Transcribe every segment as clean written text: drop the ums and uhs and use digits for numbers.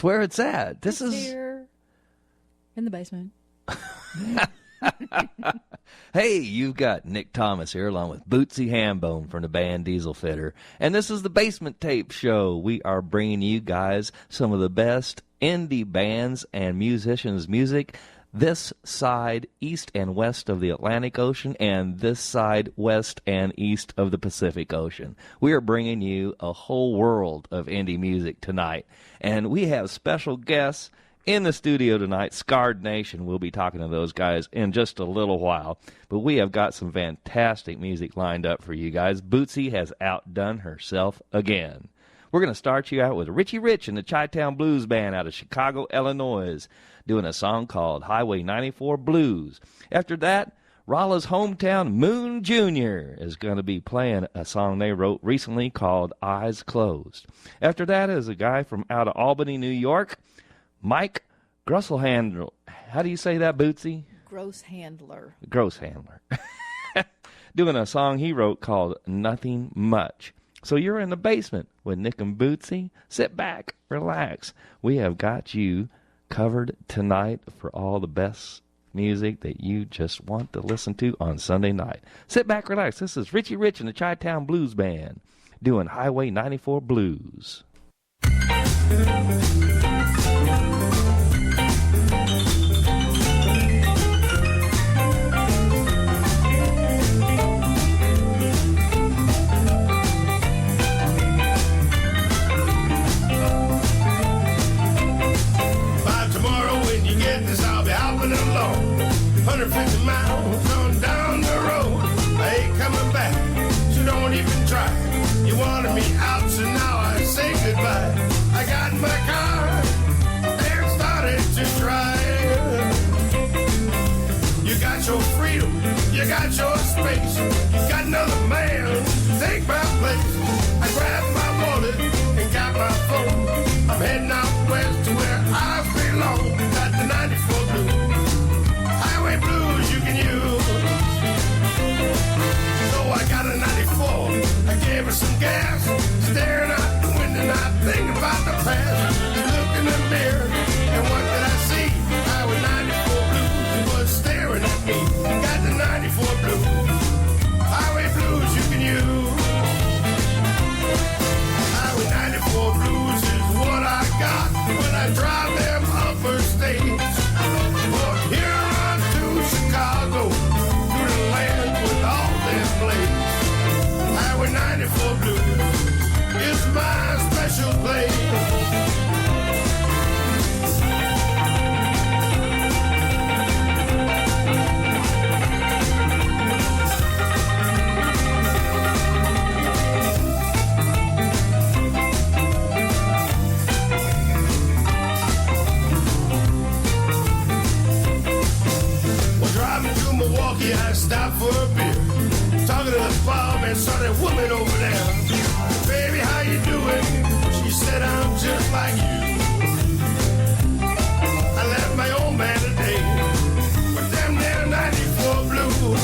That's where it's at. This is here in the basement. Hey, you've got Nick Thomas here along with Bootsy Hambone from the band Diesel Fitter. And this is the Basement Tape Show. We are bringing you guys some of the best indie bands and musicians' music this side east and west of the Atlantic Ocean and this side west and east of the Pacific Ocean. We are bringing you a whole world of indie music tonight. And we have special guests in the studio tonight. Scarred Nation. We'll be talking to those guys in just a little while. But we have got some fantastic music lined up for you guys. Bootsy has outdone herself again. We're going to start you out with Richie Rich and the Chi-Town Blues Band out of Chicago, Illinois, doing a song called Highway 94 Blues. After that, Rolla's hometown Moon Jr. is going to be playing a song they wrote recently called Eyes Closed. After that is a guy from out of Albany, New York, Mike Grosshandler. How do you say that, Bootsy? Grosshandler. Grosshandler. Doing a song he wrote called Nothing Much. So you're in the basement with Nick and Bootsy. Sit back, relax. We have got you covered tonight for all the best music that you just want to listen to on Sunday night. Sit back, relax. This is Richie Rich and the Chi-Town Blues Band doing Highway 94 Blues. By tomorrow when you get this, I'll be hopping along 150 miles on down the road. I ain't coming back, so don't even try. You wanted me out, so now I say goodbye. I got in my car and started to drive. You got your freedom, you got your space. You got another man to take my place. I grabbed my wallet and got my phone. I'm heading out west to where I belong. Got the 94 blues, highway blues you can use. So I got a 94, I gave her some gas, staring out the window, not thinking about the past. Look in the mirror, and what did I see? Highway 94 blues was staring at me. Got the 94 blues, highway blues you can use. Highway 94 blues is what I got when I drive them upper states. Well, here on to Chicago, to the land with all them blades. Highway 94 blues is my special place. Milwaukee, I stopped for a beer. Talking to the barman, saw that woman over there. Baby, how you doing? She said, I'm just like you. I left my old man today with them there 94 blues.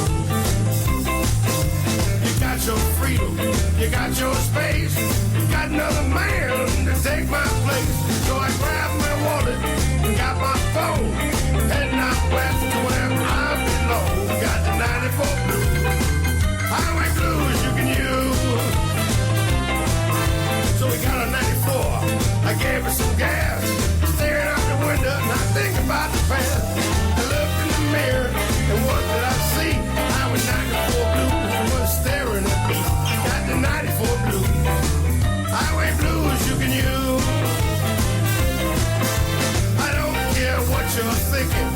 You got your freedom, you got your space. You got another man to take my place. So I grabbed my wallet and got my phone. Heading out west to where I belong. Got the 94 blues, highway blues you can use. So we got a 94, I gave her some gas, staring out the window, not thinking about the past. I looked in the mirror, and what did I see? Highway 94 blues was staring at me. Got the 94 blues, highway blues you can use. I don't care what you're thinking,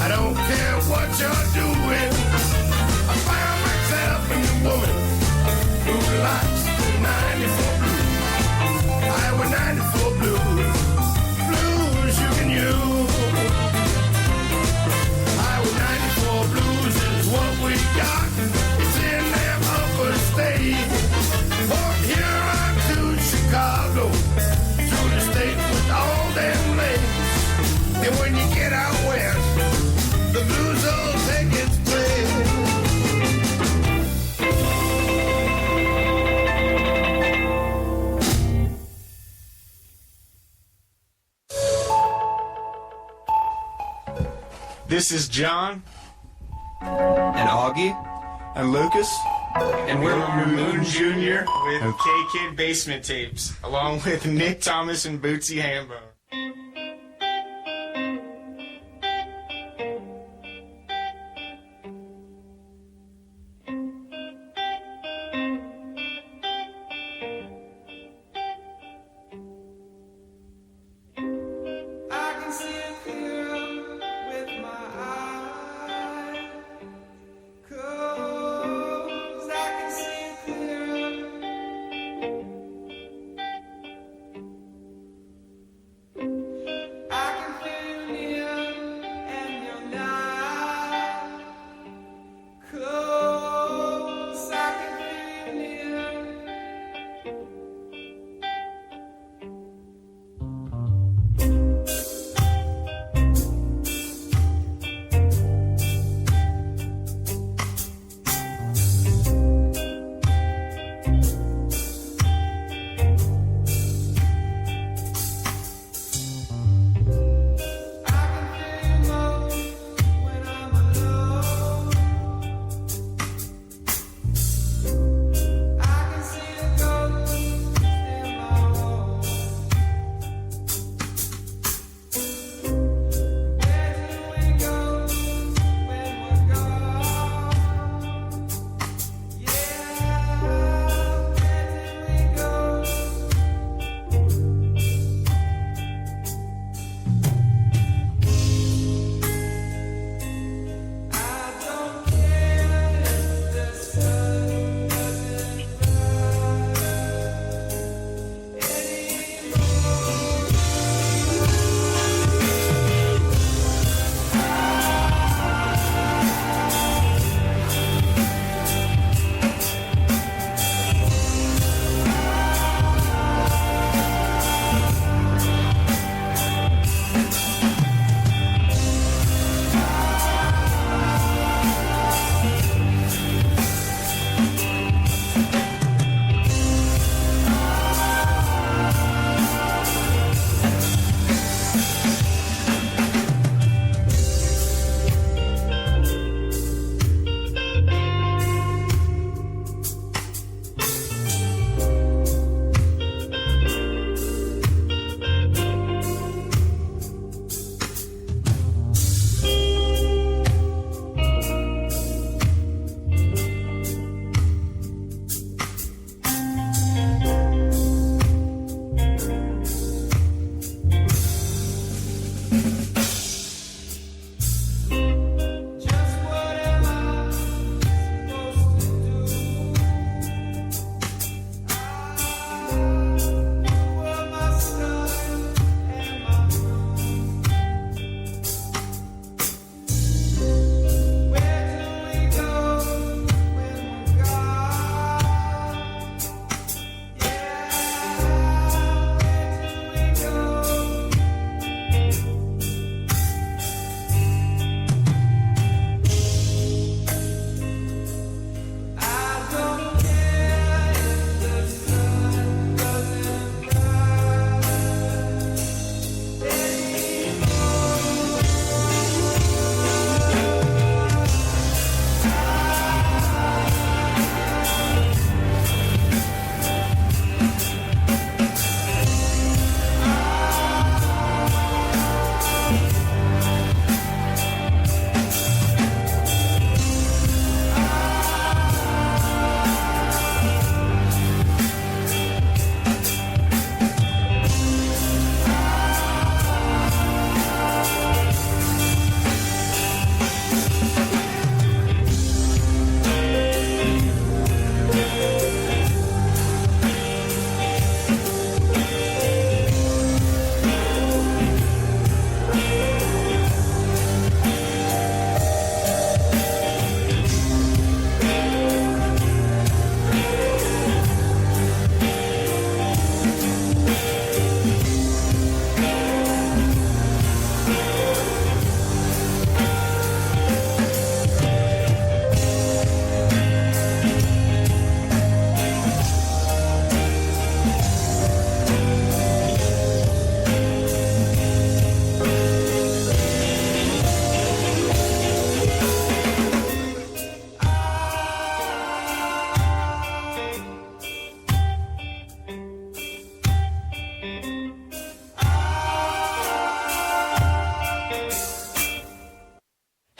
I don't care what you're doing. I found myself a new woman who likes the 94 blues. Highway 94 blues, blues you can use. Highway 94 blues is what we got. It's in them upper states. From here on to Chicago, through the state with all them lanes. And when you get out west, the blues will take its place. This is John. And Augie. And Lucas. And we're Moon Jr. with K-Kid Basement Tapes, along with Nick Thomas and Bootsy Hambone.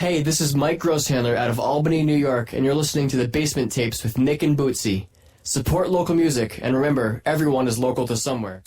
Hey, this is Mike Grosshandler out of Albany, New York, and you're listening to the Basement Tapes with Nick and Bootsy. Support local music, and remember, everyone is local to somewhere.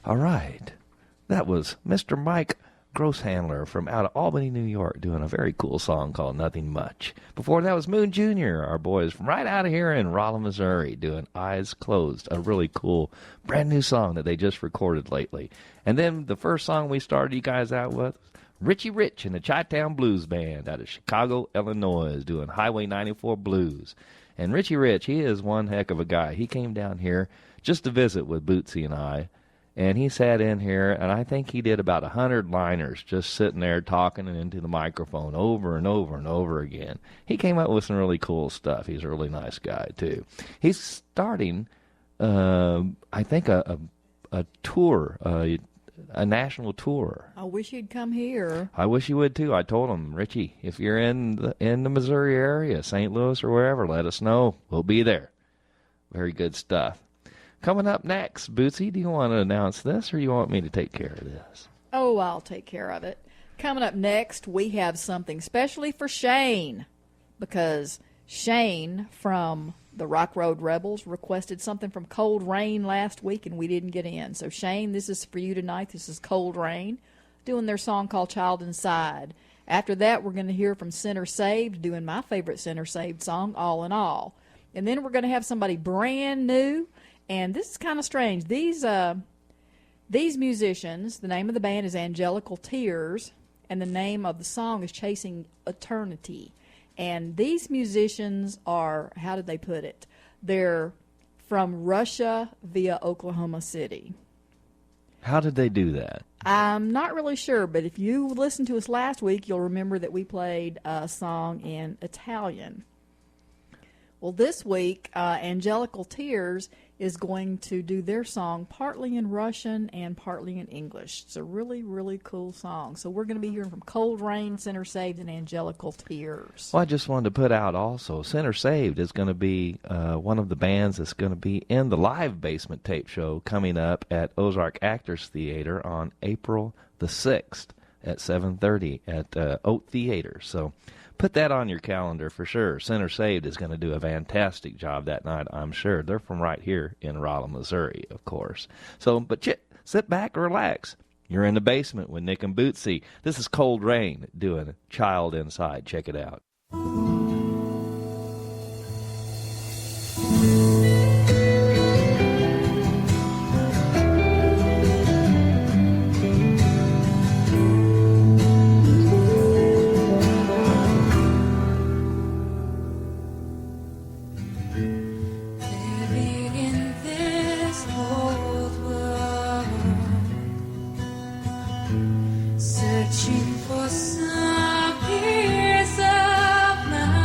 All right. That was Mr. Mike Grosshandler from out of Albany, New York, doing a very cool song called Nothing Much. Before that was Moon Jr., our boys from right out of here in Rolla, Missouri, doing Eyes Closed, a really cool brand new song that they just recorded lately. And then the first song we started you guys out with, Richie Rich and the Chi-Town Blues Band out of Chicago, Illinois, doing Highway 94 Blues. And Richie Rich, he is one heck of a guy. He came down here just to visit with Bootsy and I. And he sat in here, and I think he did about 100 liners just sitting there talking into the microphone over and over and over again. He came up with some really cool stuff. He's a really nice guy, too. He's starting, I think, a tour, a national tour. I wish you'd come here. I wish you would, too. I told him, Richie, if you're in the Missouri area, St. Louis or wherever, let us know. We'll be there. Very good stuff. Coming up next, Bootsy, do you want to announce this or do you want me to take care of this? Oh, I'll take care of it. Coming up next, we have something specially for Shane, because Shane from the Rock Road Rebels requested something from Cold Rain last week and we didn't get in. So Shane, this is for you tonight. This is Cold Rain doing their song called Child Inside. After that, we're going to hear from SinnerSaved doing my favorite SinnerSaved song, All in All. And then we're going to have somebody brand new, and this is kind of strange. These musicians, the name of the band is Angelical Tears, and the name of the song is Chasing Eternity. And these musicians are, how did they put it? They're from Russia via Oklahoma City. How did they do that? I'm not really sure, but if you listened to us last week, you'll remember that we played a song in Italian. Well, this week, Angelical Tears is going to do their song partly in Russian and partly in English. It's a really, really cool song. So we're going to be hearing from Cold Rain, SinnerSaved, and Angelical Tears. Well, I just wanted to put out also, SinnerSaved is going to be one of the bands that's going to be in the live Basement Tape show coming up at Ozark Actors Theater on April the 6th at 7:30 at Oat Theater. So put that on your calendar for sure. SinnerSaved is going to do a fantastic job that night, I'm sure. They're from right here in Rolla, Missouri, of course. So, but sit back, relax. You're in the basement with Nick and Bootsy. This is Cold Rain doing Child Inside. Check it out. Searching for some peace of mind.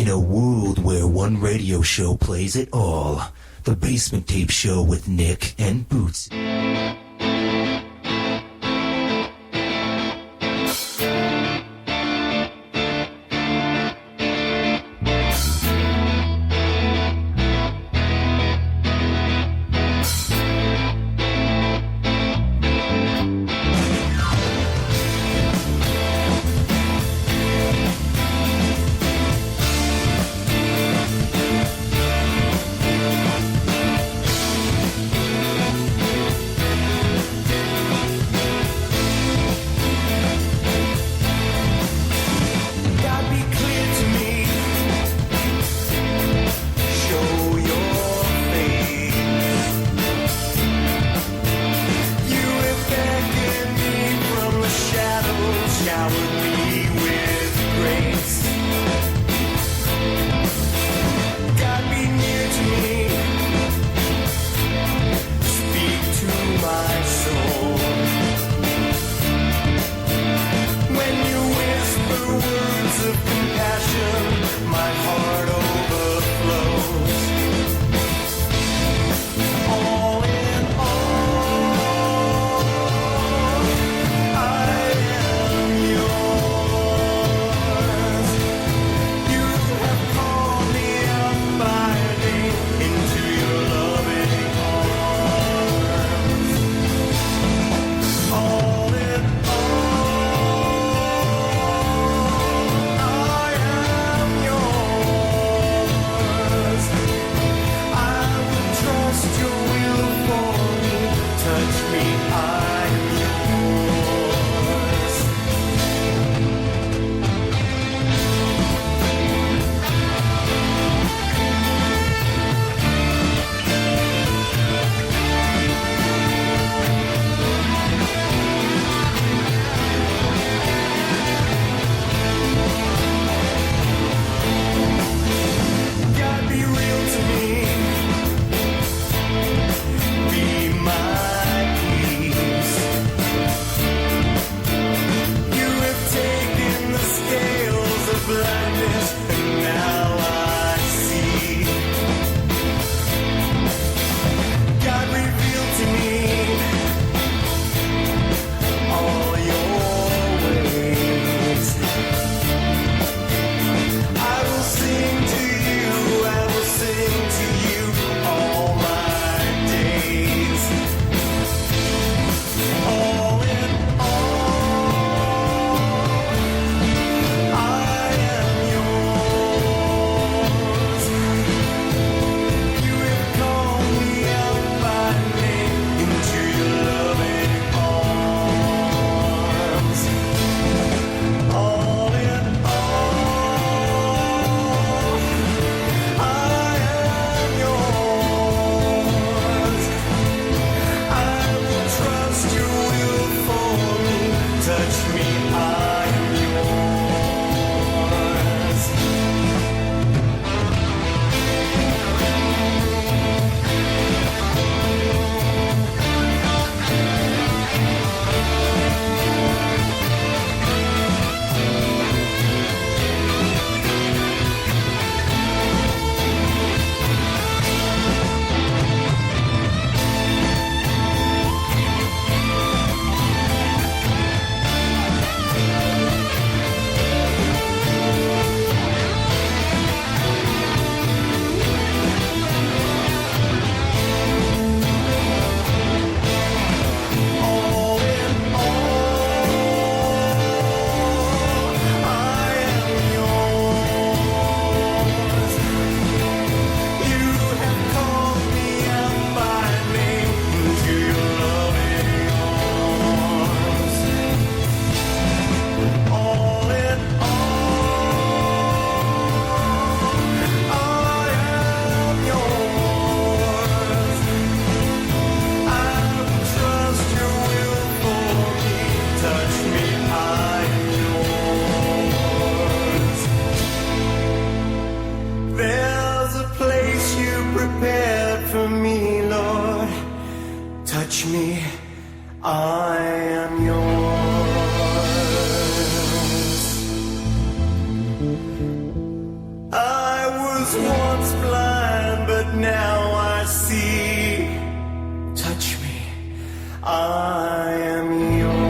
In a world where one radio show plays it all, the Basement Tape Show with Nick and Boots. I am yours. I am yours.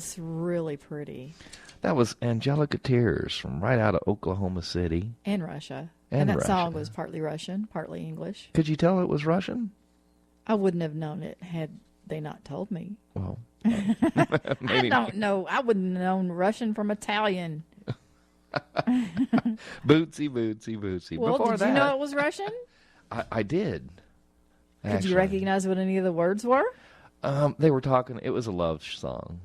was really pretty. That was Angelical Tears from right out of Oklahoma City. And Russia. And that Russia. song was partly Russian, partly English. Could you tell it was Russian? I wouldn't have known it had they not told me. Well, I don't know. I wouldn't have known Russian from Italian. Bootsy, bootsy, bootsy. Well, Before did that, you know it was Russian? I did. Could Actually. you recognize what any of the words were? They were talking. It was a love song.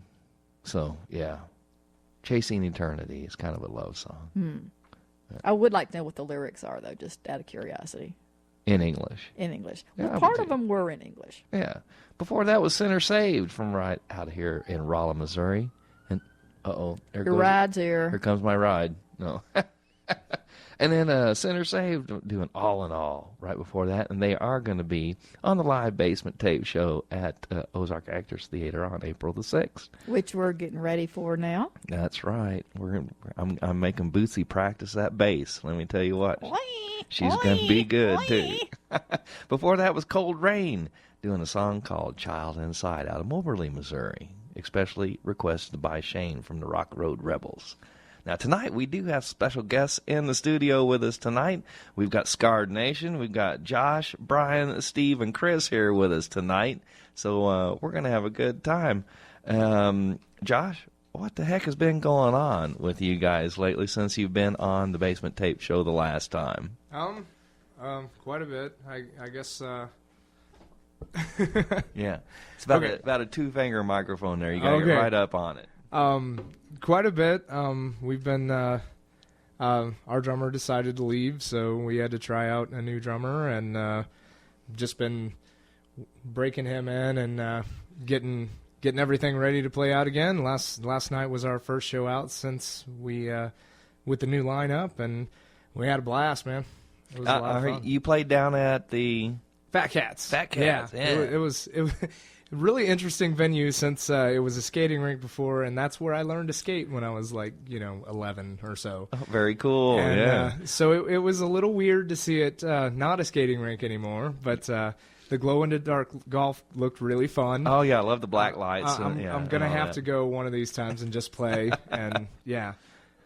So, yeah. Chasing Eternity is kind of a love song. I would like to know what the lyrics are, though, just out of curiosity. In English. In English. Yeah, Well, I part would of them were in English. Yeah. Before that was SinnerSaved from right out here in Rolla, Missouri. And, there Your ride's here. Here comes my ride. No. And then SinnerSaved doing All in All right before that. And they are going to be on the live basement tape show at Ozark Actors Theater on April the 6th. Which we're getting ready for now. That's right. I'm making Bootsy practice that bass. Let me tell you what. She's going to be good, too. Before that was Cold Rain doing a song called Child Inside out of Moberly, Missouri, especially requested by Shane from the Rock Road Rebels. Now, tonight, we do have special guests in the studio with us tonight. We've got Scarred Nation. We've got Josh, Brian, Steve, and Chris here with us tonight. So we're going to have a good time. Josh, what the heck has been going on with you guys lately since you've been on the Basement Tape show the last time? Quite a bit. I guess. Yeah. It's about, Okay. about a two-finger microphone there. You got to get right up on it. Quite a bit. We've been, our drummer decided to leave, so we had to try out a new drummer, and just been breaking him in and getting everything ready to play out again. Last night was our first show out since we with the new lineup, and we had a blast, man. It was a lot I of heard fun. you played down at the Fat Cats. Fat Cats, yeah. It was a really interesting venue since it was a skating rink before, and that's where I learned to skate when I was 11 or so. Oh, very cool. And, yeah. So it was a little weird to see it not a skating rink anymore, but the glow-in-the-dark golf looked really fun. Oh yeah, I love the black lights. I'm going to have to go one of these times and just play, and yeah.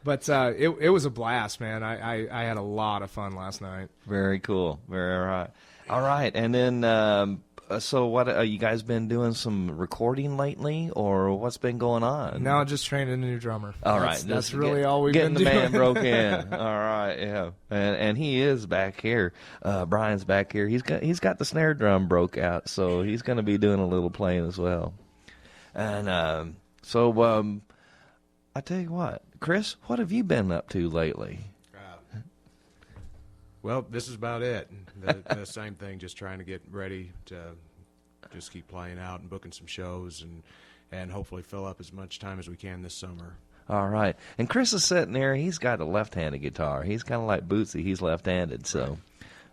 But it was a blast, man. I had a lot of fun last night. Very cool. Very right. All right, and then so what? You guys been doing some recording lately, or what's been going on? Now just training a new drummer. All right, That's just really all we've been getting doing. the man broke in. All right, yeah, and he is back here. Brian's back here. He's got the snare drum broke out, so he's going to be doing a little playing as well. And so I tell you what, Chris, what have you been up to lately? Well, this is about it. The same thing, just trying to get ready to just keep playing out and booking some shows and hopefully fill up as much time as we can this summer. All right. And Chris is sitting there. He's got a left-handed guitar. He's kind of like Bootsy. He's left-handed, so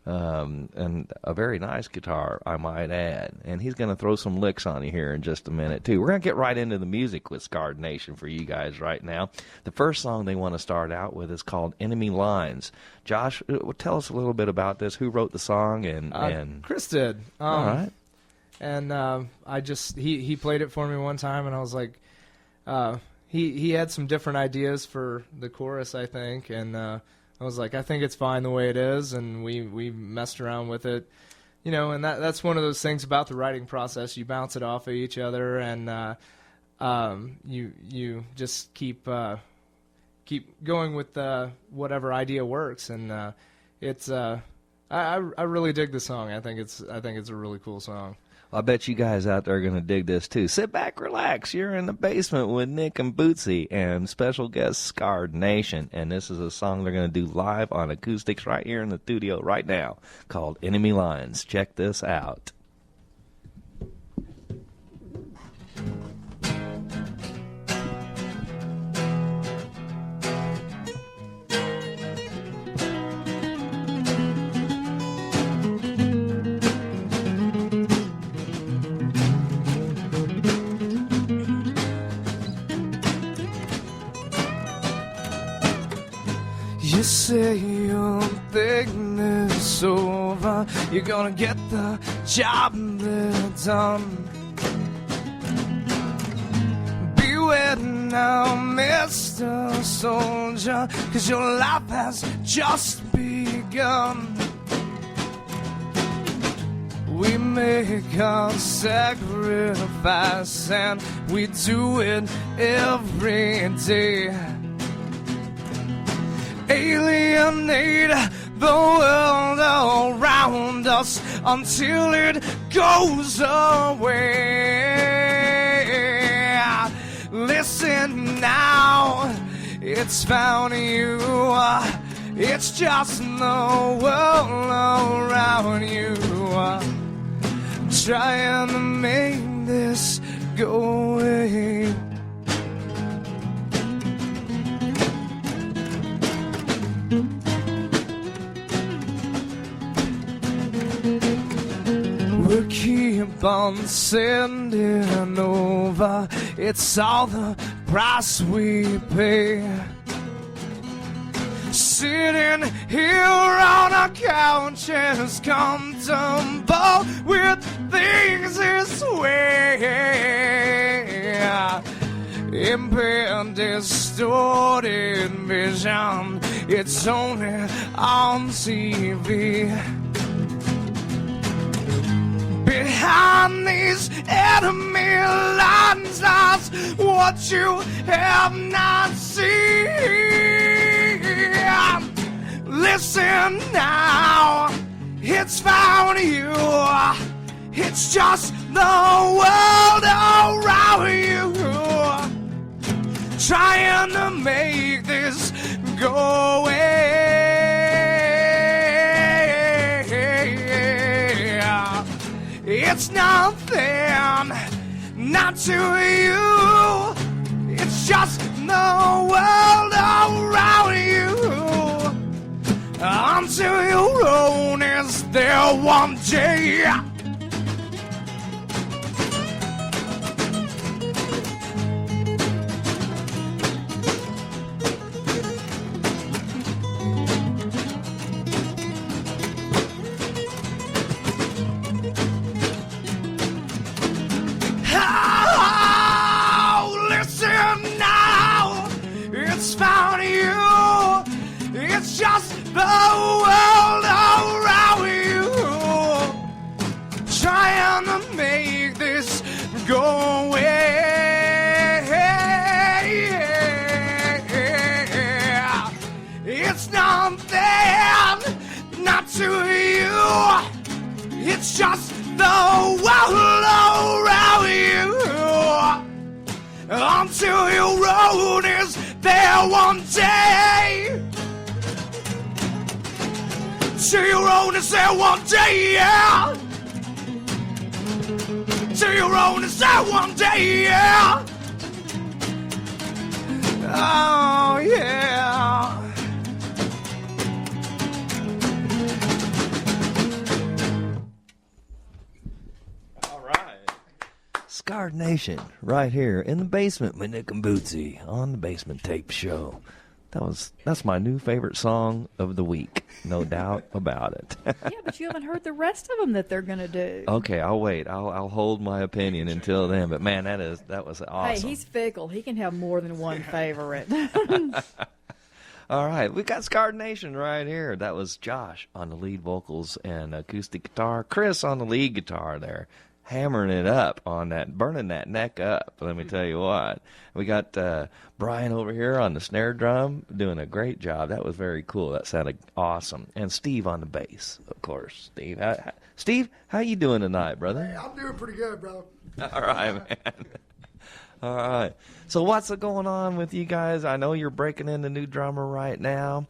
and a very nice guitar, I might add. And he's going to throw some licks on you here in just a minute, too. We're going to get right into the music with Scarred Nation for you guys right now. The first song they want to start out with is called Enemy Lines. Josh, tell us a little bit about this. Who wrote the song? And Chris did. All right. And I just he played it for me one time, and I was like, he had some different ideas for the chorus, I think, and I was like, I think it's fine the way it is, and we messed around with it, and that's one of those things about the writing process. You bounce it off of each other, and you just keep going with whatever idea works, and it's I really dig the song. I think it's a really cool song. I bet you guys out there are going to dig this, too. Sit back, relax. You're in the basement with Nick and Bootsy and special guest Scarred Nation. And this is a song they're going to do live on acoustics right here in the studio right now called Enemy Lines. Check this out. You say you'll think this over, you're gonna get the job there done. Beware it now, Mr. Soldier, 'cause your life has just begun. We make our sacrifice and we do it every day. Alienate the world around us until it goes away. Listen now, it's found you. It's just the world around you. Trying to make this go away. We keep on sending over. It's all the price we pay. Sitting here on our couches, comfortable with things this way. Impaired, distorted vision, it's only on TV. Behind these enemy lines lies what you have not seen. Listen now, it's found you. It's just the world around you. Trying to make this go away. It's nothing, not to you. It's just the world around you. Until your own is there one day. Oh, listen now, it's found you. It's just the world around you. Trying to make this go away. It's nothing, not to you. It's just the world around you. Until your road is there one day. Till your own is there one day, yeah. Till your own is there one day, yeah. Oh, yeah. All right. Scarred Nation, right here in the basement with Nick and Bootsy on the Basement Tape Show. That's my new favorite song of the week, no doubt about it. Yeah, but you haven't heard the rest of them that they're going to do. Okay, I'll wait. I'll hold my opinion until then. But man, that was awesome. Hey, he's fickle. He can have more than one favorite. All right, we got Scarred Nation right here. That was Josh on the lead vocals and acoustic guitar. Chris on the lead guitar there, hammering it up on that, burning that neck up. Let me tell you what. We got Brian over here on the snare drum doing a great job. That was very cool. That sounded awesome. And Steve on the bass, of course. Steve, how you doing tonight, brother? Hey, I'm doing pretty good, brother. All right, man. All right. So what's going on with you guys? I know you're breaking in the new drummer right now.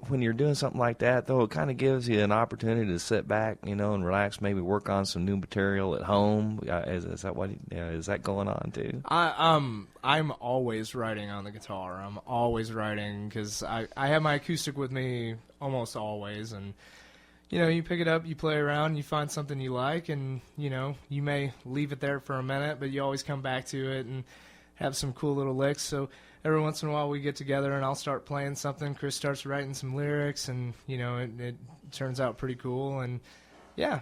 When you're doing something like that, though, it kind of gives you an opportunity to sit back, and relax, maybe work on some new material at home. Is that what is that going on too? I'm always writing on the guitar. I'm always writing because I have my acoustic with me almost always, and you pick it up, you play around, you find something you like, and you may leave it there for a minute, but you always come back to it and have some cool little licks. So every once in a while we get together and I'll start playing something. Chris starts writing some lyrics, and it turns out pretty cool. And yeah,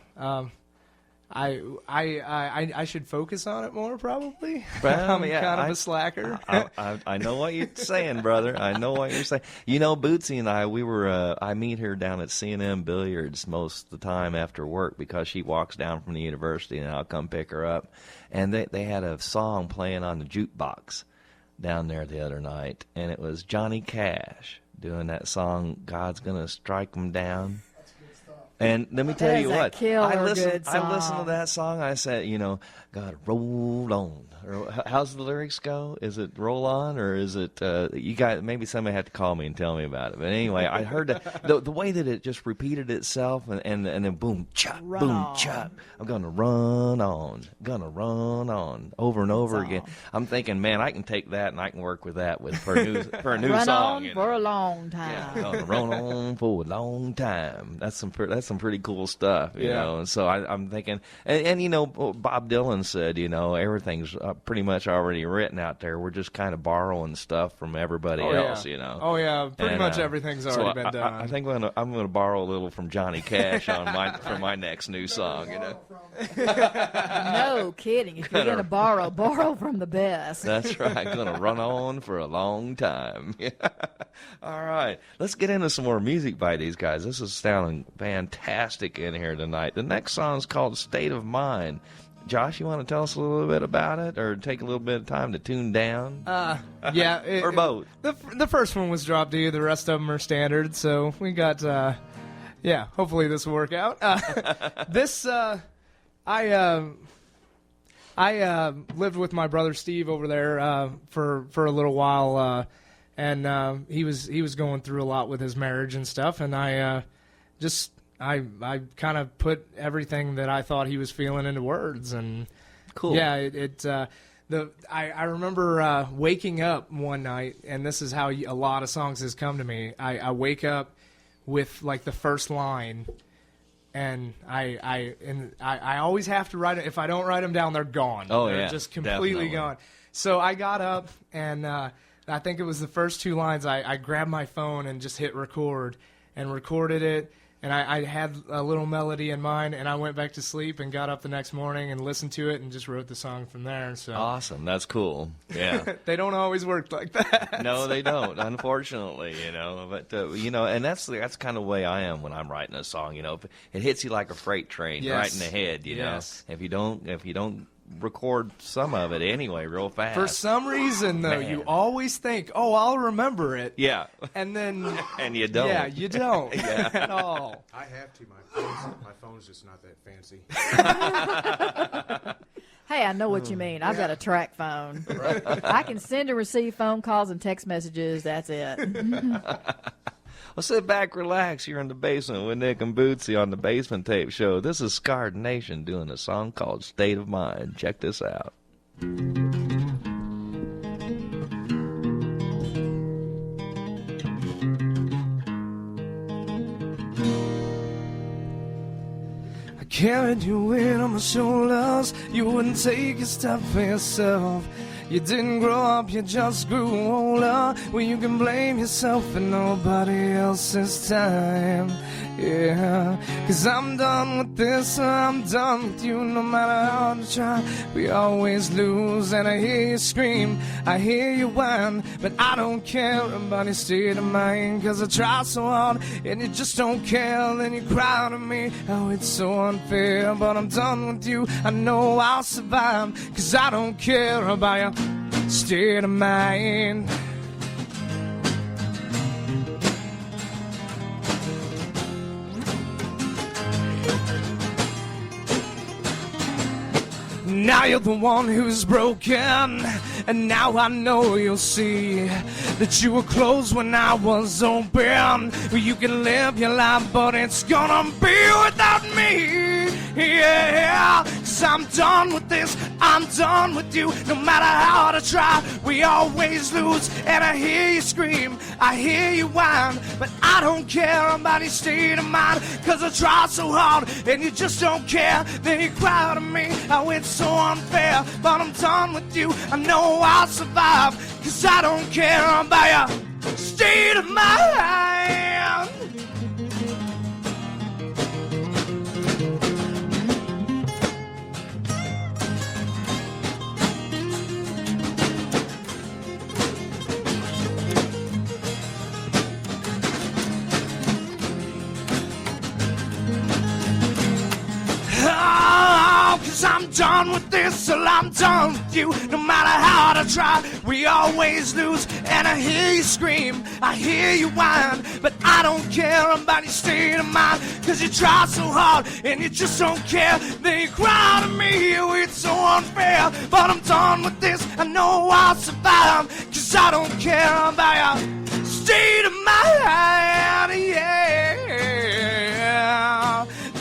I should focus on it more, probably. Well, I'm kind of a slacker. I know what you're saying, brother. I know what you're saying. You know, Bootsy and I meet her down at C&M Billiards most of the time after work because she walks down from the university, and I'll come pick her up. And they had a song playing on the jukebox down there the other night, and it was Johnny Cash doing that song, God's Gonna Strike 'Em Down. And let me tell you what, I listened to that song. I said, you know, gotta roll on. Or how's the lyrics go? Is it roll on, or is it you guys? Maybe somebody had to call me and tell me about it. But anyway, I heard that the way that it just repeated itself, and then boom, chop, boom, chop. I'm gonna run on, over and over again. I'm thinking, man, I can take that and I can work with that for a new run song. On for a long time. Yeah, gonna run on for a long time. That's some pretty cool stuff, you know. And so I'm thinking, and you know, Bob Dylan said, you know, everything's pretty much already written out there. We're just kind of borrowing stuff from everybody else, you know. Oh yeah, pretty much everything's already been done. I think I'm gonna borrow a little from Johnny Cash for my next new song, you know. No kidding. If you're gonna borrow from the best. That's right. Gonna run on for a long time. All right, let's get into some more music by these guys. This is sounding fantastic in here tonight. The next song is called "State of Mind." Josh, you want to tell us a little bit about it, or take a little bit of time to tune down? Yeah. Or both. The first one was dropped to you. The rest of them are standard. So we got, hopefully this will work out. I lived with my brother Steve over there for a little while, and he was going through a lot with his marriage and stuff, and I kind of put everything that I thought he was feeling into words, and cool. Yeah, I remember waking up one night, and this is how a lot of songs has come to me. I wake up with like the first line, and I always have to write it. If I don't write them down, they're gone. Oh, they're yeah, just completely definitely gone. So I got up, and I think it was the first two lines. I grabbed my phone and just hit record and recorded it. And I had a little melody in mind, and I went back to sleep and got up the next morning and listened to it and just wrote the song from there. So awesome. That's cool. Yeah. They don't always work like that. No, they don't, unfortunately, you know. But, you know, and that's kind of the way I am when I'm writing a song, you know. It hits you like a freight train right in the head, you know. If you don't record some of it anyway real fast. For some reason, though, you always think, oh, I'll remember it. Yeah. And then... and you don't. Yeah, you don't at all. I have to. My phone's just not that fancy. Hey, I know what you mean. I've got a track phone. I can send and receive phone calls and text messages. That's it. Well, sit back, relax. You're in the basement with Nick and Bootsy on the Basement Tape Show. This is Scarred Nation doing a song called State of Mind. Check this out. I carried you weight on my shoulders. You wouldn't take a step for yourself. You didn't grow up, you just grew older. Well, you can blame yourself for nobody else's time. Yeah, 'cause I'm done with this, I'm done with you. No matter how to try, we always lose. And I hear you scream, I hear you whine, but I don't care about your state of mind. 'Cause I try so hard, and you just don't care. Then you cry to me, oh, it's so unfair. But I'm done with you, I know I'll survive. 'Cause I don't care about your state of mind. Now you're the one who's broken, and now I know you'll see that you were closed when I was open. Well, you can live your life, but it's gonna be without me. Yeah, 'cause I'm done with this, I'm done with you. No matter how hard I try, we always lose. And I hear you scream, I hear you whine, but I don't care about your state of mind. 'Cause I try so hard, and you just don't care. Then you cry to me, oh, it's so unfair. But I'm done with you, I know I'll survive. 'Cause I don't care about your state of mind. with this till I'm done with you. No matter how hard I try, we always lose. And I hear you scream, I hear you whine, but I don't care about your state of mind. Cause you try so hard and you just don't care. Then you cry to me, oh, it's so unfair. But I'm done with this, I know I'll survive. Cause I don't care about your state of mind, yeah.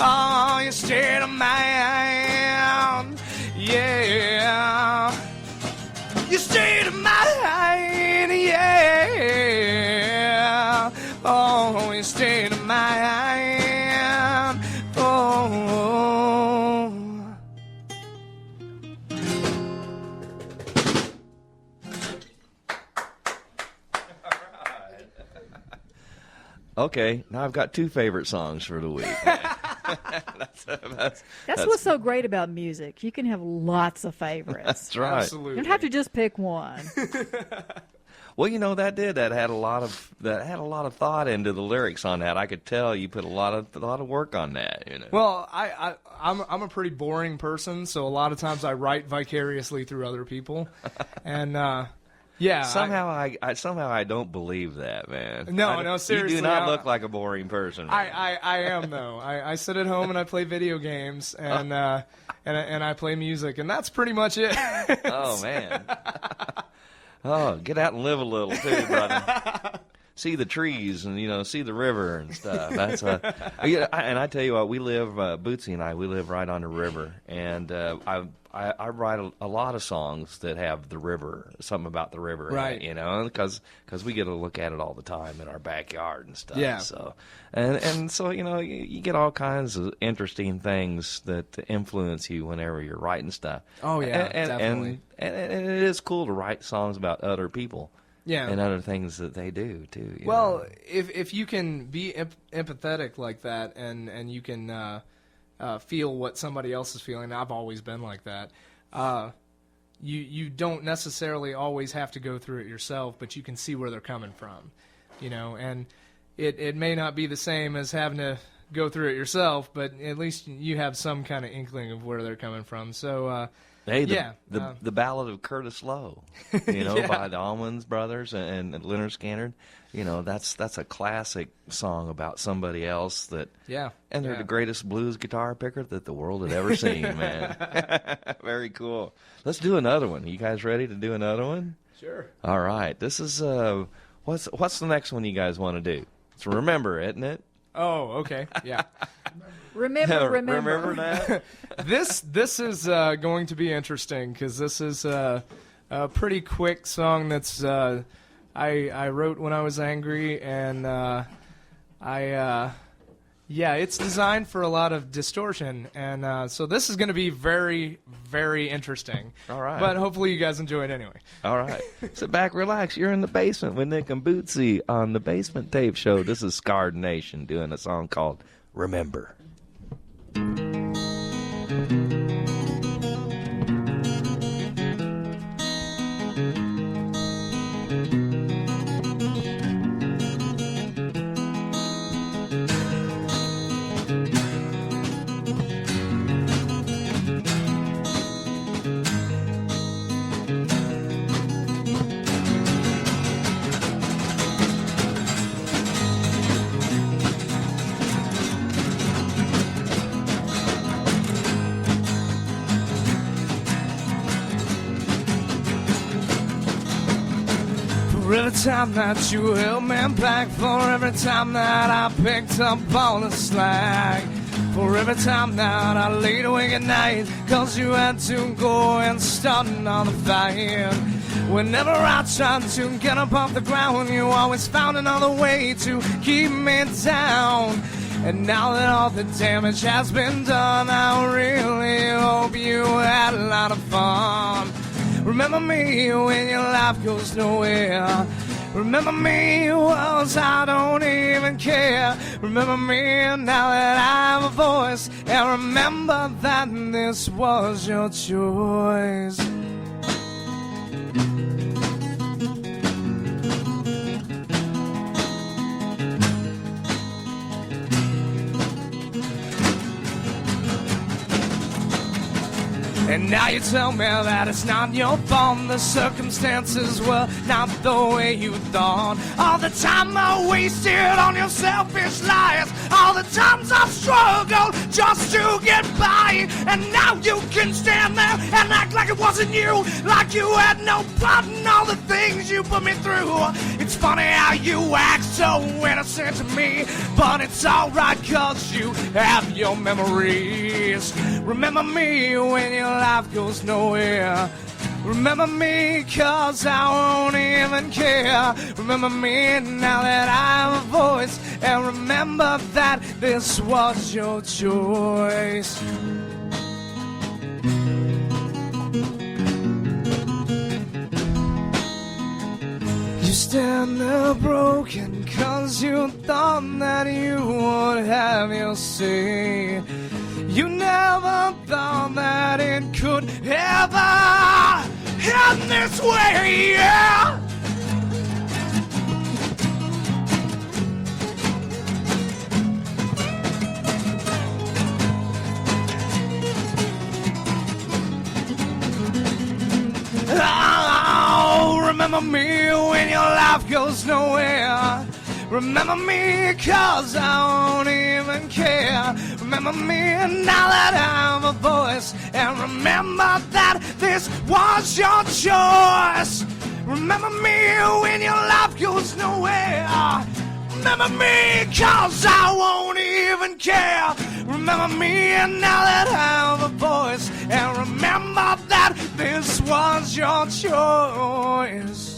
Oh, your state of mind, yeah. Your state of mind, yeah. Oh, your state of mind, oh. Okay, now I've got two favorite songs for the week. That's what's so great about music. You can have lots of favorites. That's right. Absolutely. You don't have to just pick one. Well, you know, that had a lot of thought into the lyrics on that. I could tell you put a lot of work on that. You know. Well, I'm a pretty boring person, so a lot of times I write vicariously through other people, and yeah. Somehow I don't believe that, man. No, seriously. You do not look like a boring person. Man. I am though. I sit at home and I play video games and I play music, and that's pretty much it. Oh man. Oh, get out and live a little too, brother. See the trees and see the river and stuff. That's and I tell you what, we live Bootsy and we live right on the river, and I write a lot of songs that have the river, something about the river, right? In it, because we get to look at it all the time in our backyard and stuff. Yeah. So and so you get all kinds of interesting things that influence you whenever you're writing stuff. Oh yeah, definitely. And it is cool to write songs about other people. Yeah. And other things that they do too. Well, if you can be empathetic like that, and you can feel what somebody else is feeling, I've always been like that. You don't necessarily always have to go through it yourself, but you can see where they're coming from, And it may not be the same as having to go through it yourself, but at least you have some kind of inkling of where they're coming from. So. Hey, the Ballad of Curtis Lowe, by the Allman Brothers and Leonard Skinner. That's a classic song about somebody else that. Yeah. And they're the greatest blues guitar picker that the world had ever seen, man. Very cool. Let's do another one. You guys ready to do another one? Sure. All right. This is what's the next one you guys want to do? It's Remember, isn't it? Oh, okay. Yeah. Remember that. This is going to be interesting because this is a pretty quick song that's I wrote when I was angry, and it's designed for a lot of distortion, and so this is going to be very, very interesting. All right. But hopefully you guys enjoy it anyway. All right. Sit back, relax. You're in the basement with Nick and Bootsy on the Basement Tape Show. This is Scarred Nation doing a song called Remember. For every time that you held me back, for every time that I picked up all the slack, for every time that I laid awake at night, cause you had to go and start another fight. Whenever I tried to get up off the ground, you always found another way to keep me down. And now that all the damage has been done, I really hope you had a lot of fun. Remember me when your life goes nowhere. Remember me once I don't even care. Remember me now that I have a voice. And remember that this was your choice. And now you tell me that it's not your fault. The circumstances were not the way you thought. All the time I wasted on your selfish lies, all the times I struggled just to get by. And now you can stand there and act like it wasn't you, like you had no part in all the things you put me through. It's funny how you act so innocent to me, but it's alright cause you have your memories. Remember me when your life goes nowhere. Remember me cause I won't even care. Remember me now that I have a voice. And remember that this was your choice. You stand there broken cause you thought that you would have your say. You never thought that it could ever end this way, yeah. Oh, remember me when your life goes nowhere. Remember me cause I won't even care. Remember me now that I have a voice. And remember that this was your choice. Remember me when your life goes nowhere. Remember me cause I won't even care. Remember me now that I have a voice. And remember that this was your choice.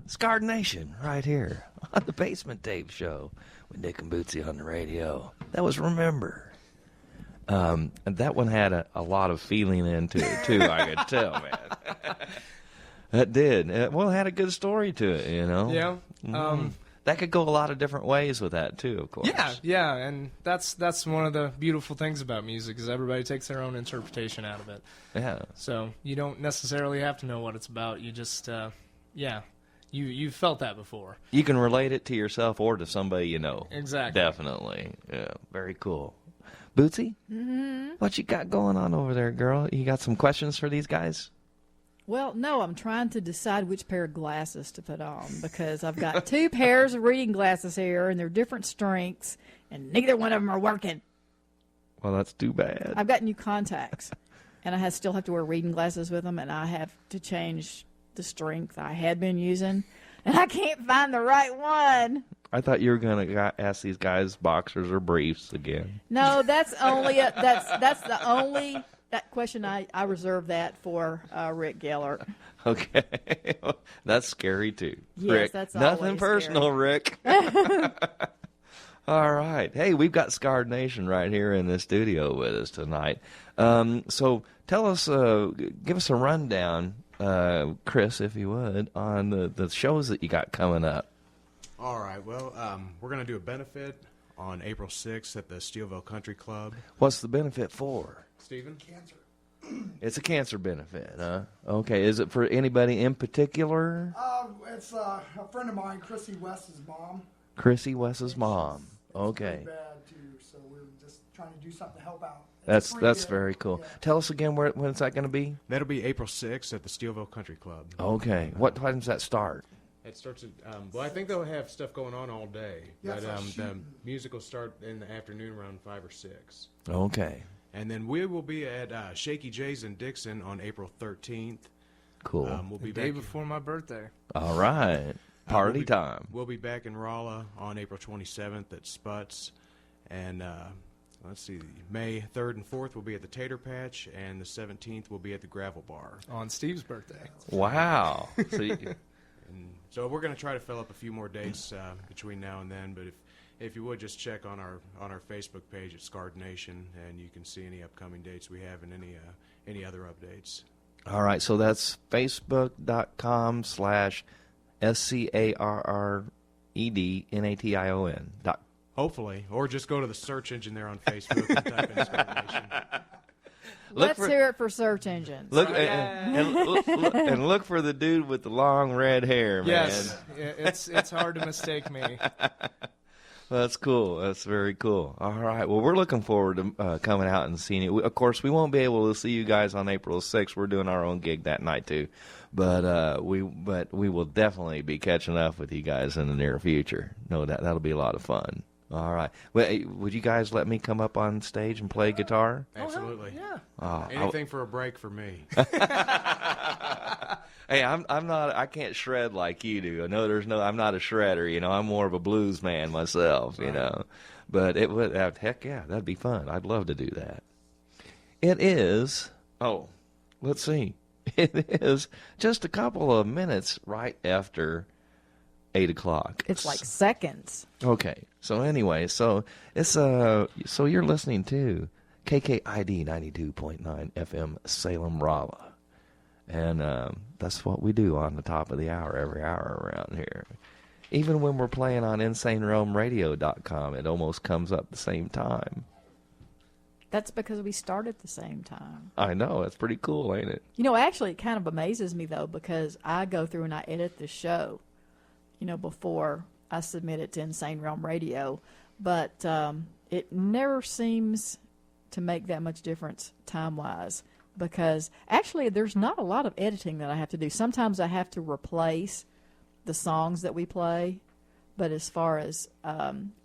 Scarred Nation right here on the Basement Tape Show with Nick and Bootsy on the radio. That was Remember. And that one had a lot of feeling into it, too, I could tell, man. That did. Well, it had a good story to it, you know? Yeah. That could go a lot of different ways with that, too, of course. Yeah, and that's one of the beautiful things about music is everybody takes their own interpretation out of it. Yeah. So you don't necessarily have to know what it's about. You just, You've felt that before. You can relate it to yourself or to somebody you know. Exactly. Definitely. Yeah, very cool. Bootsy? Mm-hmm. What you got going on over there, girl? You got some questions for these guys? Well, no, I'm trying to decide which pair of glasses to put on because I've got two pairs of reading glasses here, and they're different strengths, and neither one of them are working. Well, that's too bad. I've got new contacts, and I still have to wear reading glasses with them, and I have to change the strength I had been using, and I can't find the right one. I thought you were going to ask these guys boxers or briefs again. No, that's only that's the only that question I reserve that for Rick Gellert. Okay, that's scary too. Yes, Rick, that's nothing personal, scary. Rick. All right, hey, we've got Scarred Nation right here in the studio with us tonight. So tell us, give us a rundown. Chris, if you would, on the shows that you got coming up. All right. Well, we're going to do a benefit on April 6th at the Steelville Country Club. What's the benefit for? Stephen? Cancer. It's a cancer benefit, huh? Okay. Is it for anybody in particular? It's a friend of mine, Chrissy West's mom. Chrissy West's mom. Okay. It's pretty bad, too, so we're just trying to do something to help out. That's very cool. Yeah. Tell us again when is that going to be? That'll be April 6th at the Steelville Country Club. Okay. What time does that start? It starts at, well, I think they'll have stuff going on all day. Yes, but the music will start in the afternoon around 5 or 6. Okay. And then we will be at Shaky J's in Dixon on April 13th. Cool. The We'll be day back before my birthday. All right. Party time. We'll be back in Rolla on April 27th at Sputz. And let's see, May 3rd and 4th will be at the Tater Patch, and the 17th will be at the Gravel Bar. On Steve's birthday. Wow. So we're going to try to fill up a few more dates between now and then, but if you would just check on our Facebook page at Scarred Nation, and you can see any upcoming dates we have and any other updates. All right, so that's facebook.com/SCARRNATION. SinnerSaved Hopefully. Or just go to the search engine there on Facebook and type in Scar Nation. Let's hear it for search engines. And look for the dude with the long red hair, man. Yes, it's hard to mistake me. That's cool. That's very cool. All right. Well, we're looking forward to coming out and seeing you. Of course, we won't be able to see you guys on April 6th. We're doing our own gig that night too, but we will definitely be catching up with you guys in the near future. No, that'll be a lot of fun. All right. Well, would you guys let me come up on stage and play guitar? Absolutely. Yeah. Anything for a break for me. Hey, I'm not. I can't shred like you do. I know I'm not a shredder. You know, I'm more of a blues man myself. You know, but it would. Heck yeah, that'd be fun. I'd love to do that. It is. Oh, let's see. It is just a couple of minutes right after 8 o'clock. It's like seconds. Okay. So anyway, so it's so you're listening to KKID 92.9 FM Salem Rolla. And that's what we do on the top of the hour every hour around here. Even when we're playing on InsaneRealmRadio.com, it almost comes up the same time. That's because we start at the same time. I know. It's pretty cool, ain't it? You know, actually, it kind of amazes me, though, because I go through and I edit the show, you know, before I submit it to Insane Realm Radio. But it never seems to make that much difference time-wise. Because actually, there's not a lot of editing that I have to do. Sometimes I have to replace the songs that we play. But as far as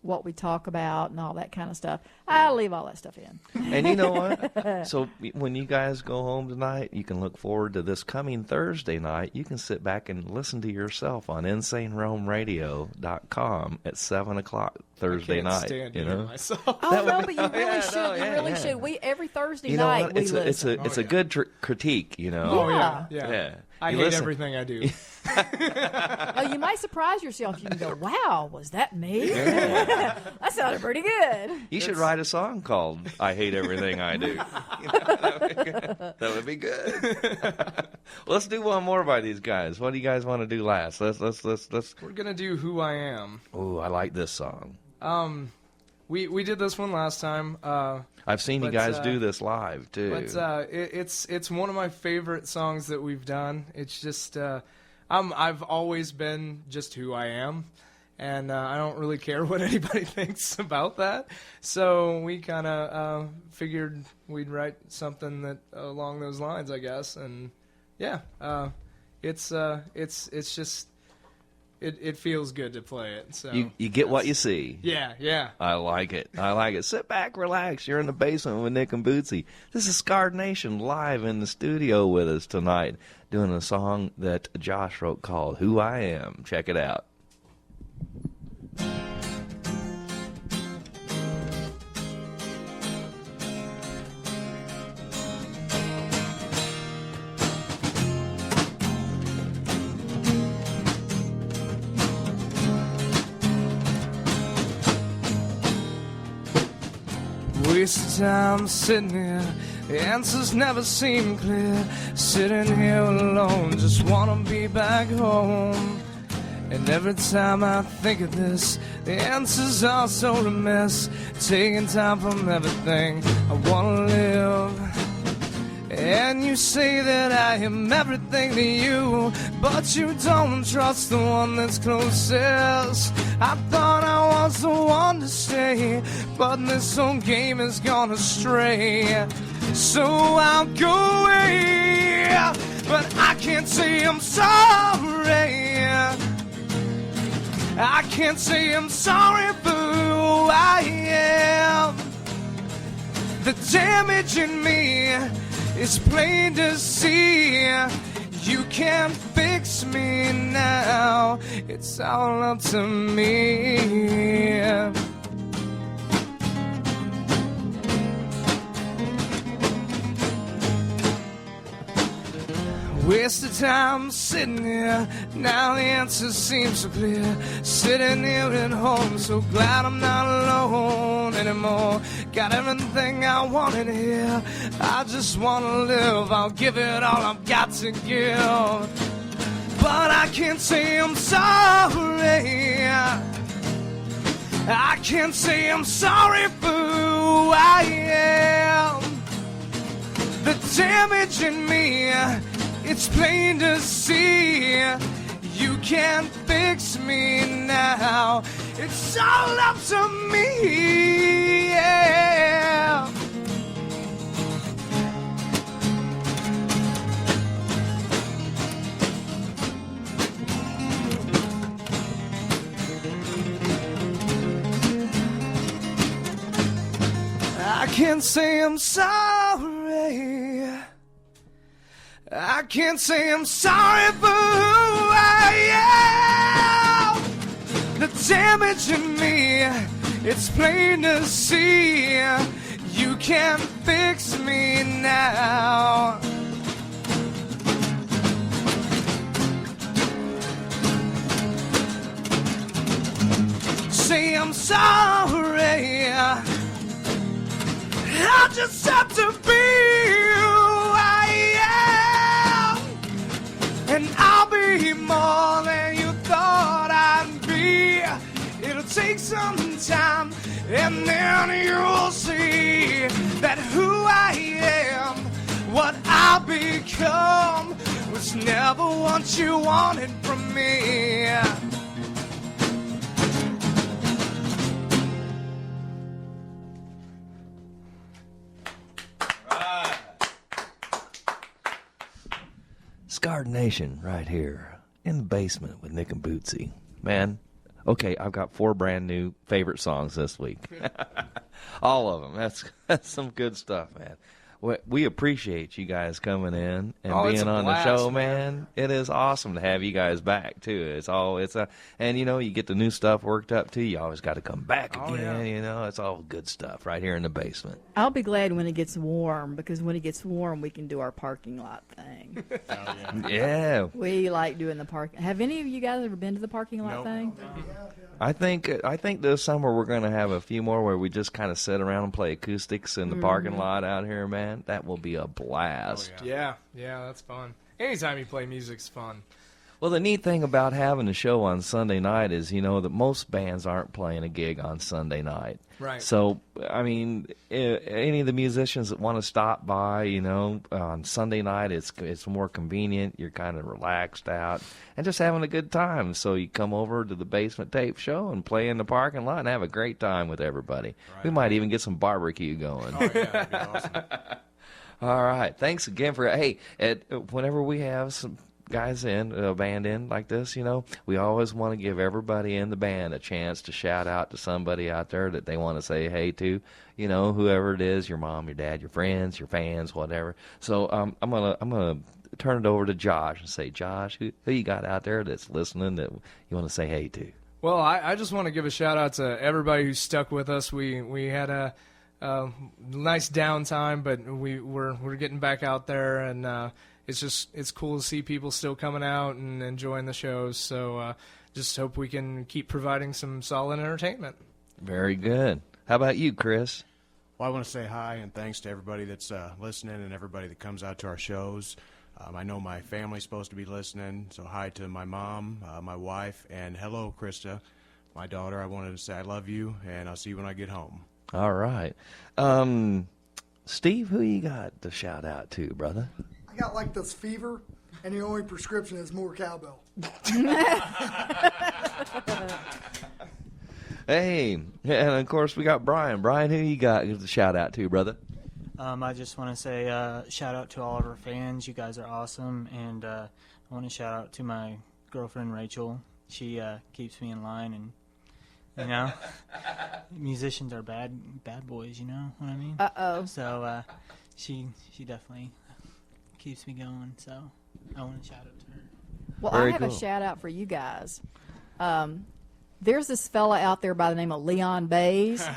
what we talk about and all that kind of stuff, I leave all that stuff in. And you know what? So when you guys go home tonight, you can look forward to this coming Thursday night. You can sit back and listen to yourself on InsaneRealmRadio.com at 7 o'clock Thursday night. Stand you know? myself. Oh, no, but you really should. You really should. We every Thursday night we listen. It's a good critique, you know? Oh, yeah. I hate everything I do. Oh, you might surprise yourself. You can go, wow, was that me? Yeah. That sounded pretty good. You should write a song called I Hate Everything I Do. That would be good. Let's do one more by these guys. What do you guys want to do last? Let's. We're going to do Who I Am. Oh, I like this song. We did this one last time. I've seen you guys do this live too. But it's one of my favorite songs that we've done. It's just I've always been just who I am, and I don't really care what anybody thinks about that. So we kind of figured we'd write something that along those lines, I guess. And yeah, it's just. It feels good to play it. So you get what you see. Yeah. I like it. Sit back, relax. You're in the basement with Nick and Bootsy. This is Scarred Nation live in the studio with us tonight, doing a song that Josh wrote called Who I Am. Check it out. Waste of time sitting here, the answers never seem clear. Sitting here alone, just wanna be back home. And every time I think of this, the answers are so remiss. Taking time from everything I wanna live. And you say that I am everything to you, but you don't trust the one that's closest. I thought I was the one to stay, but this whole game has gone astray. So I'll go away, but I can't say I'm sorry. I can't say I'm sorry for who I am. The damage in me is plain to see. You can't fix me now. It's all up to me. Waste of time sitting here. Now the answer seems so clear. Sitting here at home, so glad I'm not alone anymore. Got everything I wanted here. I just wanna live. I'll give it all I've got to give. But I can't say I'm sorry. I can't say I'm sorry for who I am. The damage in me, it's plain to see. You can't fix me now. It's all up to me. Yeah. I can't say I'm sorry. I can't say I'm sorry for who I am. The damage in me, it's plain to see. You can't fix me now. Say I'm sorry. I just have to be who I am, and I'll be more than you thought I'd be. It'll take some time, and then you'll see that who I am, what I'll become, was never what you wanted from me. Scarred Nation right here in the basement with Nick and Bootsy. Man, okay, I've got 4 brand new favorite songs this week. All of them. That's some good stuff, man. We appreciate you guys coming in and being on the show, man. It is awesome to have you guys back too. And you know, you get the new stuff worked up too. You always got to come back again. Yeah. You know, it's all good stuff right here in the basement. I'll be glad when it gets warm, because when it gets warm, we can do our parking lot thing. Yeah. We like doing the park. Have any of you guys ever been to the parking lot thing? I think this summer we're going to have a few more where we just kind of sit around and play acoustics in the parking lot out here, man. That will be a blast. Oh, yeah, that's fun. Anytime you play music's fun. Well, the neat thing about having a show on Sunday night is, you know, that most bands aren't playing a gig on Sunday night. Right. So, I mean, any of the musicians that want to stop by, you know, on Sunday night, it's more convenient. You're kind of relaxed out and just having a good time. So you come over to the Basement Tape Show and play in the parking lot and have a great time with everybody. Right. We might even get some barbecue going. Oh, yeah, that'd be awesome. All right. Thanks again for, hey, whenever we have some guys in, a band in like this, you know, we always want to give everybody in the band a chance to shout out to somebody out there that they want to say hey to, you know, whoever it is, your mom, your dad, your friends, your fans, whatever. So I'm gonna turn it over to Josh and say, Josh, who you got out there that's listening that you want to say hey to? Well, I just want to give a shout out to everybody who stuck with us. We had a nice downtime, but we're getting back out there, and it's cool to see people still coming out and enjoying the shows. So just hope we can keep providing some solid entertainment. Very good. How about you, Chris? Well, I want to say hi and thanks to everybody that's listening and everybody that comes out to our shows. I know my family's supposed to be listening, so hi to my mom, my wife, and hello, Krista, my daughter. I wanted to say I love you, and I'll see you when I get home. All right. Steve, who you got to shout out to, brother? I got like this fever, and the only prescription is more cowbell. Hey, and of course we got Brian. Brian, who you got to shout out to, brother? I just want to say shout out to all of our fans. You guys are awesome, and I want to shout out to my girlfriend Rachel. She keeps me in line, and you know, musicians are bad boys. You know what I mean? Uh-oh. So she definitely keeps me going. So I want to shout out to her. Well, I have a shout out for you guys. There's this fella out there by the name of Leon Bays